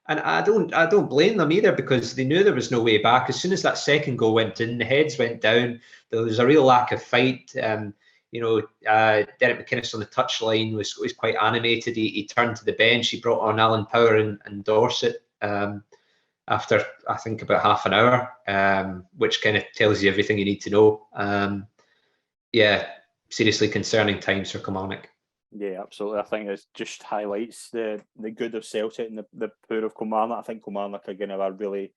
And I don't blame them either, because they knew there was no way back. As soon as that second goal went in, the heads went down. There was a real lack of fight. Derek McInnes on the touchline was quite animated. He turned to the bench. He brought on Alan Power and Dorset after, I think, about half an hour, which kind of tells you everything you need to know. Seriously concerning times for Kilmarnock. Yeah, absolutely. I think it just highlights the good of Celtic and the poor of Kilmarnock. I think Kilmarnock are going to have a really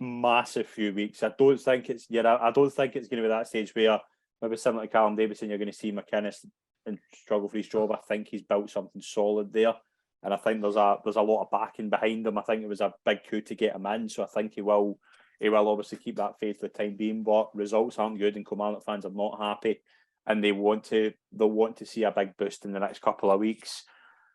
massive few weeks. I don't think it's going to be that stage where maybe similar to Callum Davidson, you're going to see McInnes and struggle for his job. I think he's built something solid there, and I think there's a lot of backing behind him. I think it was a big coup to get him in, so I think he will obviously keep that faith for the time being. But results aren't good, and Kilmarnock fans are not happy, and they'll want to see a big boost in the next couple of weeks.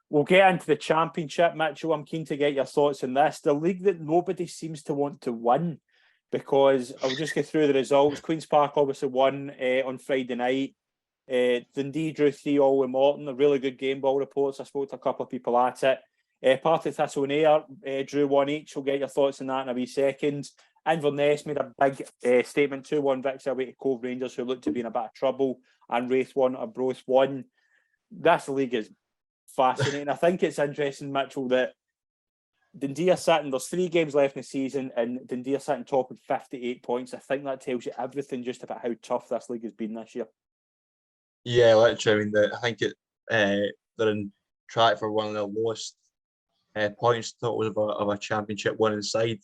We'll get into the Championship, Mitchell. I'm keen to get your thoughts on this. The league that nobody seems to want to win, because I'll just go through the results. Queen's Park obviously won on Friday night. Dundee drew 3-3 with Morton. A really good game, ball reports. I spoke to a couple of people at it. Partick Thistle and Ayr drew 1 each. We'll get your thoughts on that in a wee second. Inverness made a big statement, 2-1 victory away to Cove Rangers, who looked to be in a bit of trouble, and Wraith won, Arbroath won. This league is fascinating. I think it's interesting, Mitchell, that Dundee are sitting, there's 3 games left in the season, and Dundee are sitting top with 58 points. I think that tells you everything just about how tough this league has been this year. Yeah, literally. I mean, I think they're in track for one of the lowest points totals of a championship winning side,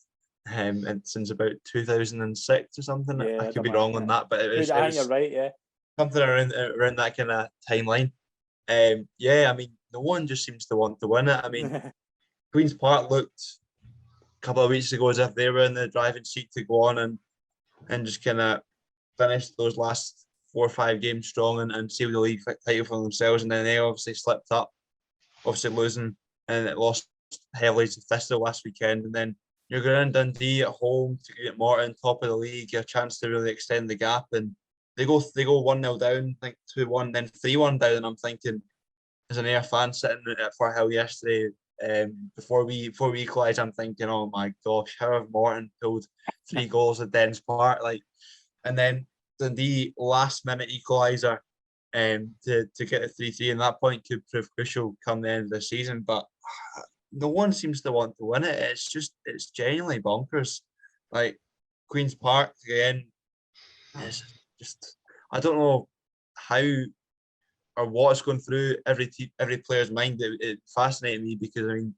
and since about 2006 or something. Yeah, I could be wrong on that, but it was you're right, yeah. something around that kind of timeline. Yeah, I mean, no one just seems to want to win it. I mean, Queen's Park looked a couple of weeks ago as if they were in the driving seat to go on and just kind of finish those last 4 or 5 games strong and seal the league title for themselves. And then they obviously slipped up, obviously losing, and it lost heavily to Thistle last weekend. And then you're going in Dundee at home to get Morton top of the league, a chance to really extend the gap. And they go 1-0 down, I think 2-1, then 3-1 down. And I'm thinking, as an Ayr fan sitting at Firhill yesterday, before we equalised, I'm thinking, oh my gosh, how have Morton pulled 3 goals at Dens Park? And then Dundee last minute equaliser to get a 3-3, and that point could prove crucial come the end of the season. But no one seems to want to win it. It's genuinely bonkers. Like Queen's Park again, it's just, I don't know how or what's going through every player's mind. It fascinated me because, I mean,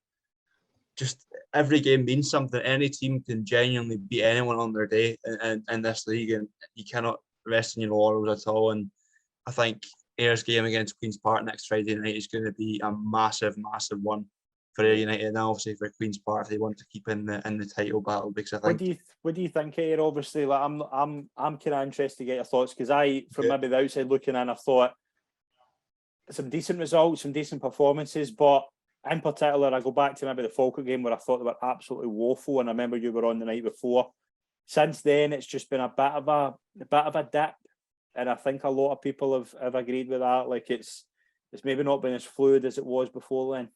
just every game means something. Any team can genuinely beat anyone on their day in this league, and you cannot rest in your laurels at all. And I think Ayr's game against Queen's Park next Friday night is going to be a massive, massive one for Ayr United, and obviously for Queen's Park if they want to keep in the title battle. Because I think, what do you think, Ayr? Obviously, like I'm kind of interested to get your thoughts, because from maybe the outside looking in, I thought some decent results, some decent performances, but in particular, I go back to maybe the Falkirk game where I thought they were absolutely woeful, and I remember you were on the night before. Since then, it's just been a bit of a dip, and I think a lot of people have agreed with that. Like it's maybe not been as fluid as it was before then.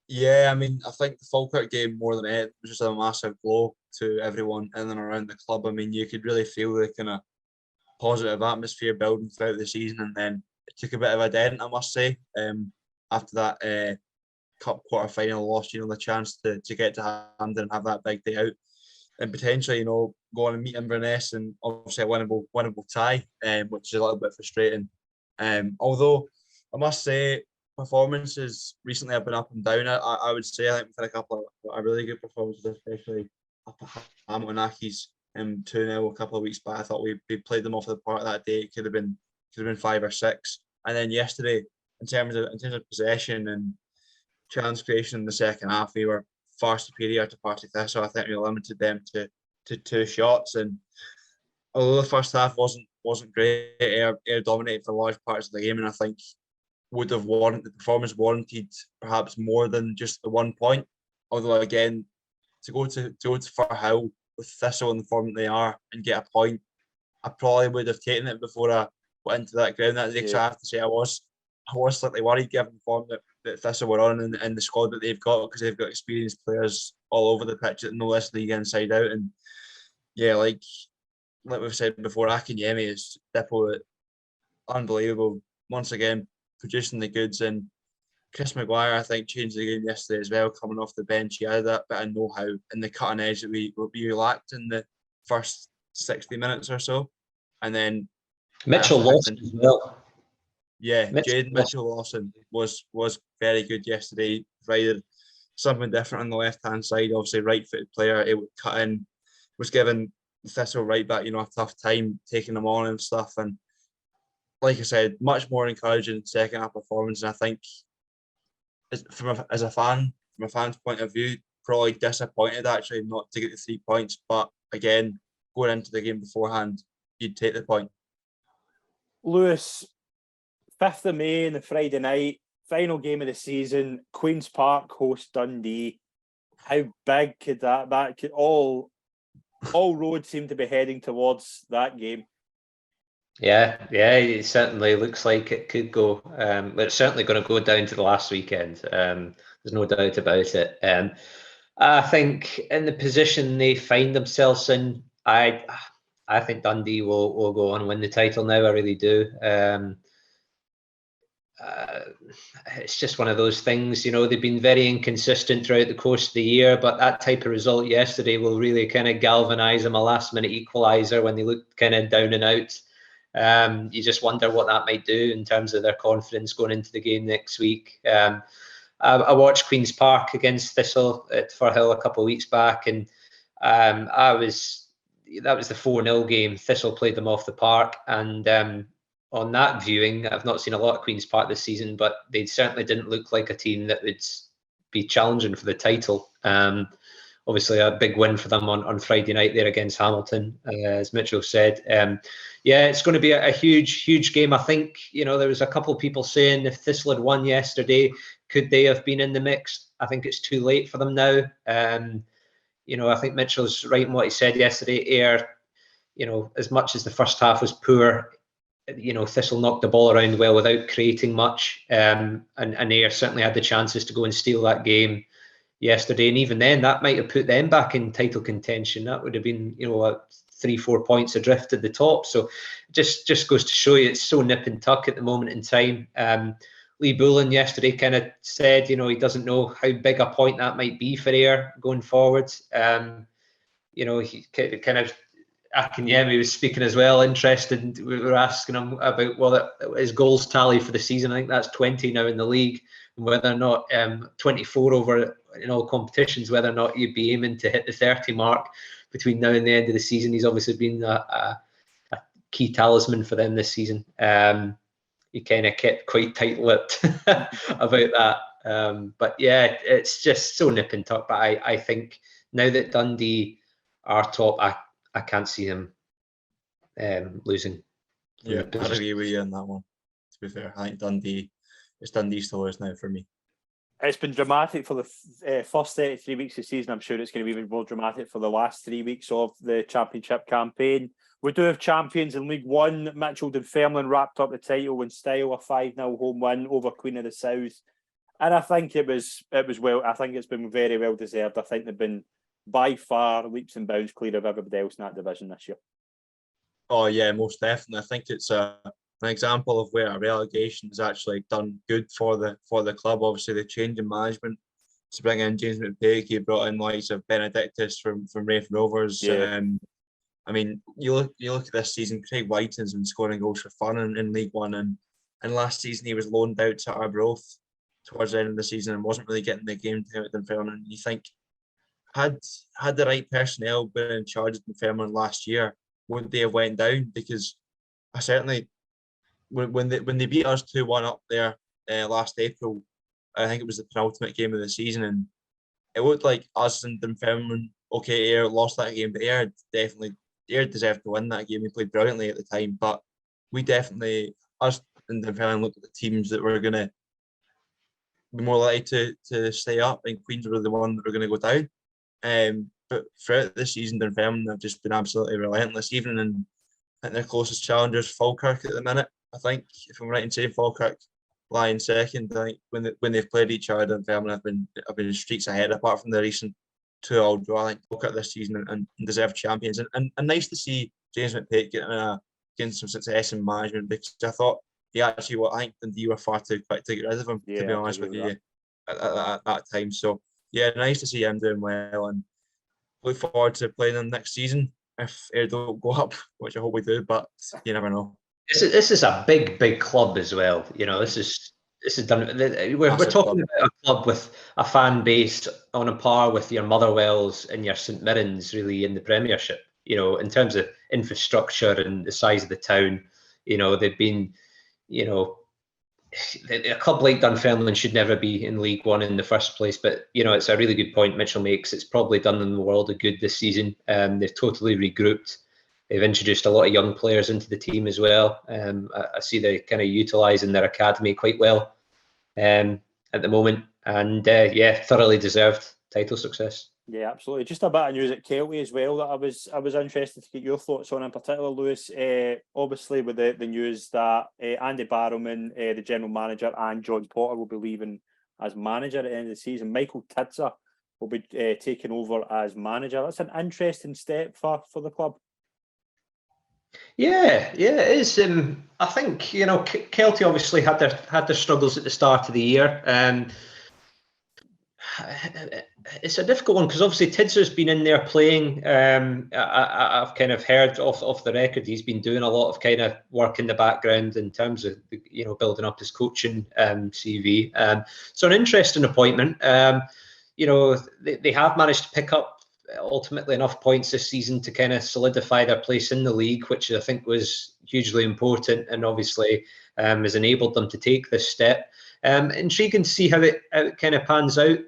Yeah, I mean, I think the Falkirk game more than anything was just a massive blow to everyone in and around the club. I mean, you could really feel the kind of positive atmosphere building throughout the season, and then it took a bit of a dent, I must say, after that cup quarter final loss. The chance to get to Hampden and have that big day out, and potentially, go on and meet Inverness, and obviously a winnable tie, which is a little bit frustrating. Although I must say, performances recently have been up and down. I would say I think we've had a couple of really good performances, especially up at Hamilton Accies 2-0 a couple of weeks back. I thought we played them off the park that day. It could have been 5 or 6. And then yesterday, in terms of possession and chance creation in the second half, we were far superior to Partick Thistle. I think we limited them to 2 shots. And although the first half wasn't great, Ayr dominated for large parts of the game, and I think the performance warranted perhaps more than just the 1 point. Although again, to go to Firhill with Thistle in the form that they are and get a point, I probably would have taken it before I went into that ground that day. Because I have to say, I was slightly worried given the form that Thistle were on and the squad that they've got, because they've got experienced players all over the pitch that know this league inside out. And yeah, like we've said before, Akinyemi is unbelievable once again, producing the goods. And Chris Maguire, I think, changed the game yesterday as well, coming off the bench. He had that bit of know-how and the cutting edge that we lacked in the first 60 minutes or so. And then Mitchell Lawson as well. Yeah, Jaden Mitchell-Lawson was very good yesterday. Provided something different on the left-hand side. Obviously, right-footed player. It would cut in. Was given Thistle right back, a tough time taking them on and stuff. And like I said, much more encouraging second half performance. And I think, from a fan's point of view, probably disappointed actually not to get the 3 points. But again, going into the game beforehand, you'd take the point. Lewis, 5th of May on the Friday night, final game of the season, Queen's Park host Dundee. How big could that could all roads seem to be heading towards that game. Yeah, it certainly looks like it could go. It's certainly going to go down to the last weekend. There's no doubt about it. I think in the position they find themselves in, I think Dundee will go on and win the title now. I really do. it's just one of those things, they've been very inconsistent throughout the course of the year, but that type of result yesterday will really kind of galvanise them, a last minute equaliser when they looked kind of down and out. You just wonder what that might do in terms of their confidence going into the game next week. I watched Queen's Park against Thistle at Firhill a couple of weeks back, and that was the 4-0 game. Thistle played them off the park, and on that viewing, I've not seen a lot of Queen's Park this season, but they certainly didn't look like a team that would be challenging for the title. Obviously, a big win for them on Friday night there against Hamilton, as Mitchell said. It's going to be a huge, huge game. I think, there was a couple of people saying if Thistle had won yesterday, could they have been in the mix? I think it's too late for them now. I think Mitchell's right in what he said yesterday. Ayr, as much as the first half was poor, Thistle knocked the ball around well without creating much, and Ayr certainly had the chances to go and steal that game yesterday, and even then that might have put them back in title contention. That would have been 3-4 points adrift at the top. So just goes to show you it's so nip and tuck at the moment in time. Lee Bullen yesterday kind of said he doesn't know how big a point that might be for Ayr going forward. He kind of Akinyemi was speaking as well, interested. We were asking him about his goals tally for the season. I think that's 20 now in the league, and whether or not 24 over in all competitions, whether or not you'd be aiming to hit the 30 mark between now and the end of the season. He's obviously been a key talisman for them this season. He kind of kept quite tight-lipped about that. But yeah, it's just so nip and tuck. But I think now that Dundee are top, I can't see him losing. Yeah, I agree with you on that one. To be fair, I think it's Dundee still is now for me. It's been dramatic for the first 33 weeks of the season. I'm sure it's going to be even more dramatic for the last 3 weeks of the Championship campaign. We do have champions in League One. Mitchell Dunfermline wrapped up the title in style, a 5-0 home win over Queen of the South. And I think it was well. I think it's been very well deserved. I think they've been by far leaps and bounds clear of everybody else in that division this year. Oh yeah, most definitely. I think it's an example of where a relegation has actually done good for the club. Obviously, the change in management to bring in James McPake, he brought in likes of Benedictus from Raith Rovers. Yeah. I mean, you look at this season. Craig Whiting's been scoring goals for fun in League One, and last season he was loaned out to Arbroath towards the end of the season and wasn't really getting the game time at Dunfermline. And you think, had the right personnel been in charge of Dunfermline last year, would they have went down? Because I certainly, when they beat us 2-1 up there last April, I think it was the penultimate game of the season, and it looked like us and Dunfermline. Okay, Ayr lost that game, but Ayr deserved to win that game. He played brilliantly at the time, but us and Dunfermline looked at the teams that were going to be more likely to stay up, and Queens were the one that were going to go down. But throughout this season, Dunfermline have just been absolutely relentless, even in their closest challengers, Falkirk at the minute. I think, if I'm right in saying, Falkirk lie in second. I think when they've played each other, Dunfermline have been streaks ahead, apart from the recent 2-0 draw. I think Falkirk this season and deserved champions. And nice to see James McPake getting some success in management, because I thought I think Dundee were far too quick to get rid of him, to be honest with you, at that time. So yeah, nice to see him doing well, and look forward to playing him next season if Ayr don't go up, which I hope we do, but you never know. This is a big club as well. This is done. We're talking about a club with a fan base on a par with your Motherwells and your St Mirrens, really, in the Premiership. In terms of infrastructure and the size of the town, they've been, a club like Dunfermline should never be in League One in the first place. But it's a really good point Mitchell makes. It's probably done them the world of good this season. They've totally regrouped. They've introduced a lot of young players into the team as well. I see they're kind of utilising their academy quite well at the moment. And thoroughly deserved title success. Yeah, absolutely. Just a bit of news at Killie as well that I was interested to get your thoughts on, in particular, Lewis. Obviously, with the news that Andy Barrowman, the general manager, and John Potter will be leaving as manager at the end of the season. Michael Tidser will be taking over as manager. That's an interesting step for the club. Yeah, it is. I think Kelty obviously had their struggles at the start of the year. It's a difficult one because obviously Tidzer's been in there playing. I've kind of heard off the record he's been doing a lot of kind of work in the background in terms of building up his coaching CV. So an interesting appointment. They have managed to pick up ultimately enough points this season to kind of solidify their place in the league, which I think was hugely important and obviously has enabled them to take this step. Intriguing to see how it kind of pans out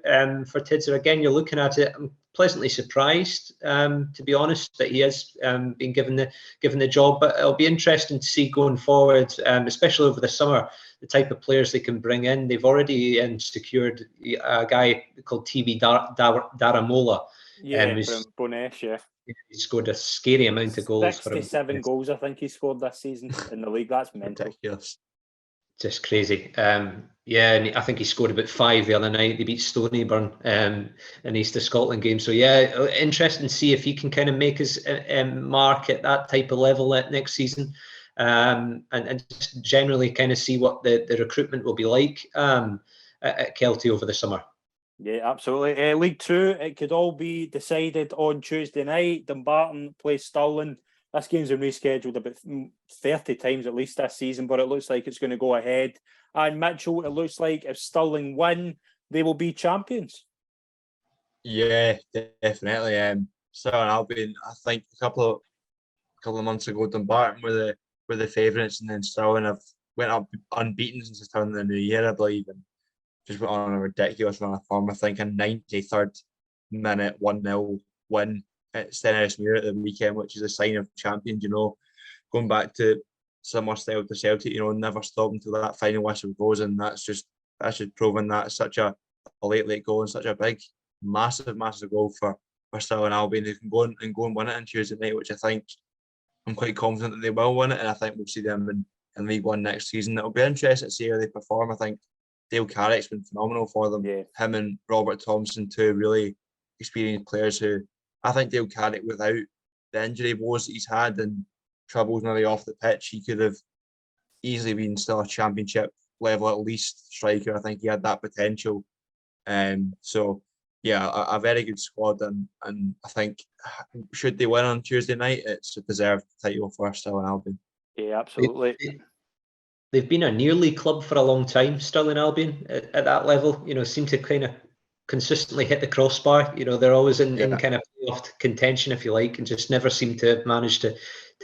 for Tidser. Again, you're looking at it. I'm pleasantly surprised, to be honest, that he has been given the job. But it'll be interesting to see going forward, especially over the summer, the type of players they can bring in. They've already secured a guy called TV Daramola. From Bonesh, yeah. He scored a scary amount of goals. 67 goals, I think he scored this season in the league. That's mental. Ridiculous. Just crazy. And I think he scored about 5 the other night. They beat Stonyburn in the East of Scotland game. So interesting to see if he can kind of make his mark at that type of level next season, and just generally kind of see what the recruitment will be like at Kelty over the summer. Yeah, absolutely. League Two, it could all be decided on Tuesday night. Dumbarton plays Stirling. This game's been rescheduled about 30 times at least this season, but it looks like it's going to go ahead. And Mitchell, it looks like if Stirling win, they will be champions. Yeah, definitely. Stirling Albion, I think a couple of months ago, Dumbarton were the favourites, and then Stirling have went up unbeaten since the turn of the new year, I believe, and just went on a ridiculous run of form. I think a 93rd minute 1-0 win at St Mirren at the weekend, which is a sign of champions, going back to similar style to Celtic, never stop until that final whistle goes, and that's just proven that such a late goal and such a big, massive goal for Stirling Albion, who can go and win it on Tuesday night, which I think I'm quite confident that they will win it, and I think we'll see them in League One next season. It'll be interesting to see how they perform. I think Dale Carrick's been phenomenal for them. Yeah. Him and Robert Thompson, two really experienced players who I think Dale Carrick, without the injury woes that he's had and troubles maybe off the pitch, he could have easily been still a championship level at least striker. I think he had that potential. So yeah, a very good squad, and I think should they win on Tuesday night, it's a deserved title for Stirling Albion. Yeah, absolutely. They've been a near league club for a long time, Stirling Albion, at that level. Seem to kind of consistently hit the crossbar. They're always in kind of playoff contention, if you like, and just never seem to have managed to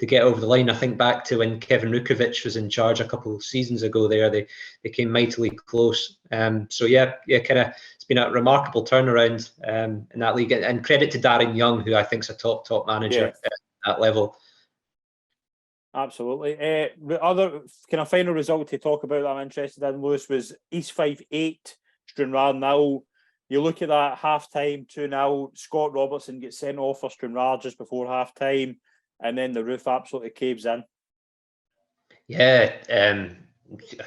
get over the line. I think back to when Kevin Rukovic was in charge a couple of seasons ago there, they came mightily close. So kind of it's been a remarkable turnaround in that league. And credit to Darren Young, who I think is a top manager at that level. Absolutely. The other kind of final result to talk about that I'm interested in, Lewis, was East Fife 8, Stranraer 0. You look at that half-time, 2-0, Scott Robertson gets sent off for Stranraer just before half-time, and then the roof absolutely caves in. Yeah, I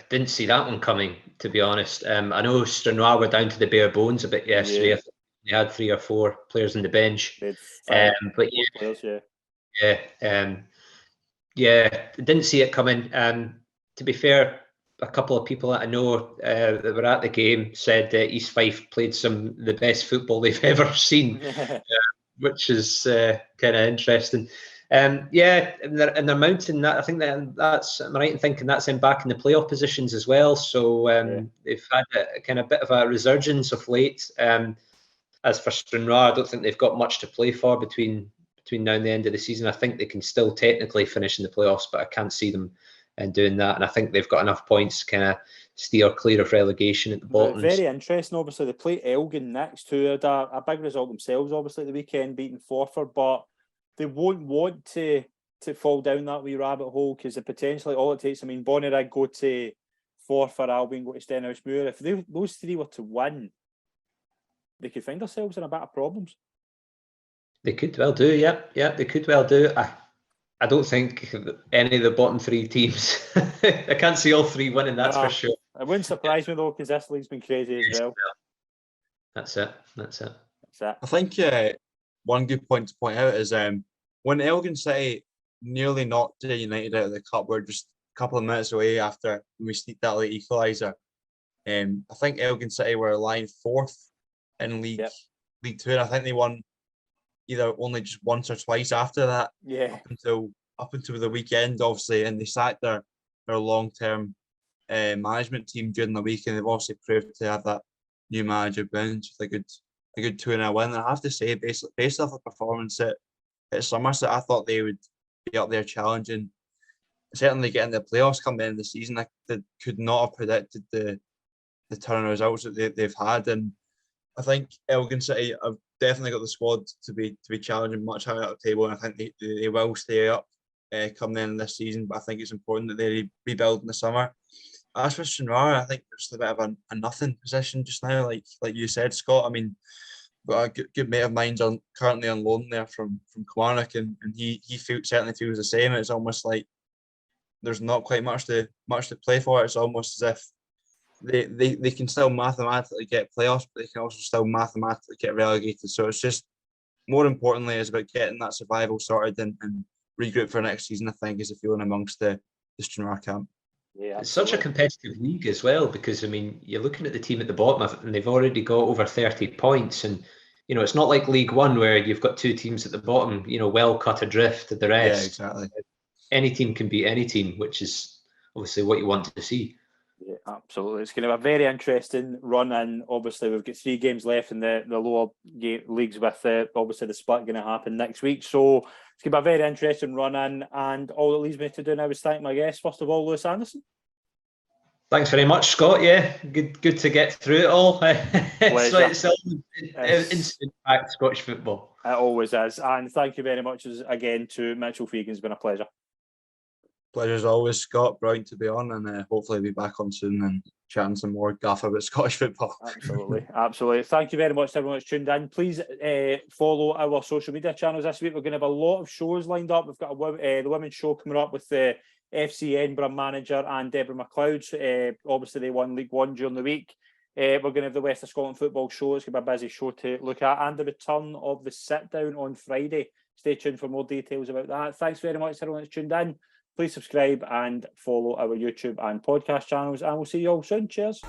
didn't see that one coming, to be honest. I know Stranraer were down to the bare bones a bit yesterday. I think they had 3 or 4 players on the bench. But didn't see it coming. To be fair, a couple of people that I know that were at the game said that East Fife played some of the best football they've ever seen, which is kind of interesting. And they're mounting that. I think that's, am I right in thinking that's them back in the playoff positions as well? So they've had a kind of bit of a resurgence of late. As for Stranraer, I don't think they've got much to play for between now and the end of the season. I think they can still technically finish in the playoffs, but I can't see them doing that. And I think they've got enough points to kind of steer clear of relegation at the bottom. Very interesting. Obviously, they play Elgin next, who had a big result themselves, obviously, at the weekend, beating Forfar, but they won't want to fall down that wee rabbit hole because potentially all it takes, Bonnyrigg go to Forfar, Albion go to Stenhousemuir. If those 3 were to win, they could find themselves in a bit of problems. They could well do, yeah, they could well do. I don't think any of the bottom 3 teams, I can't see all 3 winning, that's for sure. It wouldn't surprise me though, because this league's been crazy as well. That's it. I think one good point to point out is when Elgin City nearly knocked United out of the cup. We're just a couple of minutes away after we sneaked that late equaliser. I think Elgin City were lying fourth in League Two, and I think they won either only just once or twice after that. Yeah. Up until the weekend, obviously, and they sacked their long-term management team during the week, and they've obviously proved to have that new manager bench with a good 2-0 win. And I have to say, based off the performance at Somerset, I thought they would be up there challenging, certainly getting the playoffs come in the season. I could not have predicted the turn of results that they've had, and I think Elgin City have definitely got the squad to be challenging much higher up the table, and I think they will stay up come the end of this season. But I think it's important that they rebuild in the summer. As for Stranraer, I think there's a bit of a nothing position just now, like you said, Scott. I mean, got a good mate of mine's currently on loan there from Kilmarnock, and he certainly feels the same. It's almost like there's not quite much to play for. It's almost as if they can still mathematically get playoffs, but they can also still mathematically get relegated. So it's just, more importantly, is about getting that survival sorted and regroup for next season, I think, is the feeling amongst the Stranraer camp. Yeah, it's such a competitive league as well, because I mean, you're looking at the team at the bottom of it, and they've already got over 30 points, and it's not like League One where you've got two teams at the bottom, well cut adrift to the rest. Yeah, exactly. Any team can beat any team, which is obviously what you want to see. Yeah, absolutely. It's going to be a very interesting run, and obviously we've got 3 games left in the lower leagues, with obviously the split going to happen next week. So it's going to be a very interesting run in, and all that leaves me to do now is thank my guest. First of all, Lewis Anderson. Thanks very much, Scott. Yeah, good to get through it all. It's instant packed Scottish football. It always is. And thank you very much again to Mitchell Feggans. It's been a pleasure. Pleasure as always, Scott. Brilliant to be on, and hopefully be back on soon and chatting some more guff about Scottish football. Absolutely. Thank you very much to everyone that's tuned in. Please follow our social media channels this week. We're going to have a lot of shows lined up. We've got the women's show coming up with the FC Edinburgh manager and Deborah McLeod. Obviously, they won League One during the week. We're going to have the West of Scotland football show. It's going to be a busy show to look at, and the return of the sit down on Friday. Stay tuned for more details about that. Thanks very much to everyone that's tuned in. Please subscribe and follow our YouTube and podcast channels, and we'll see you all soon. Cheers.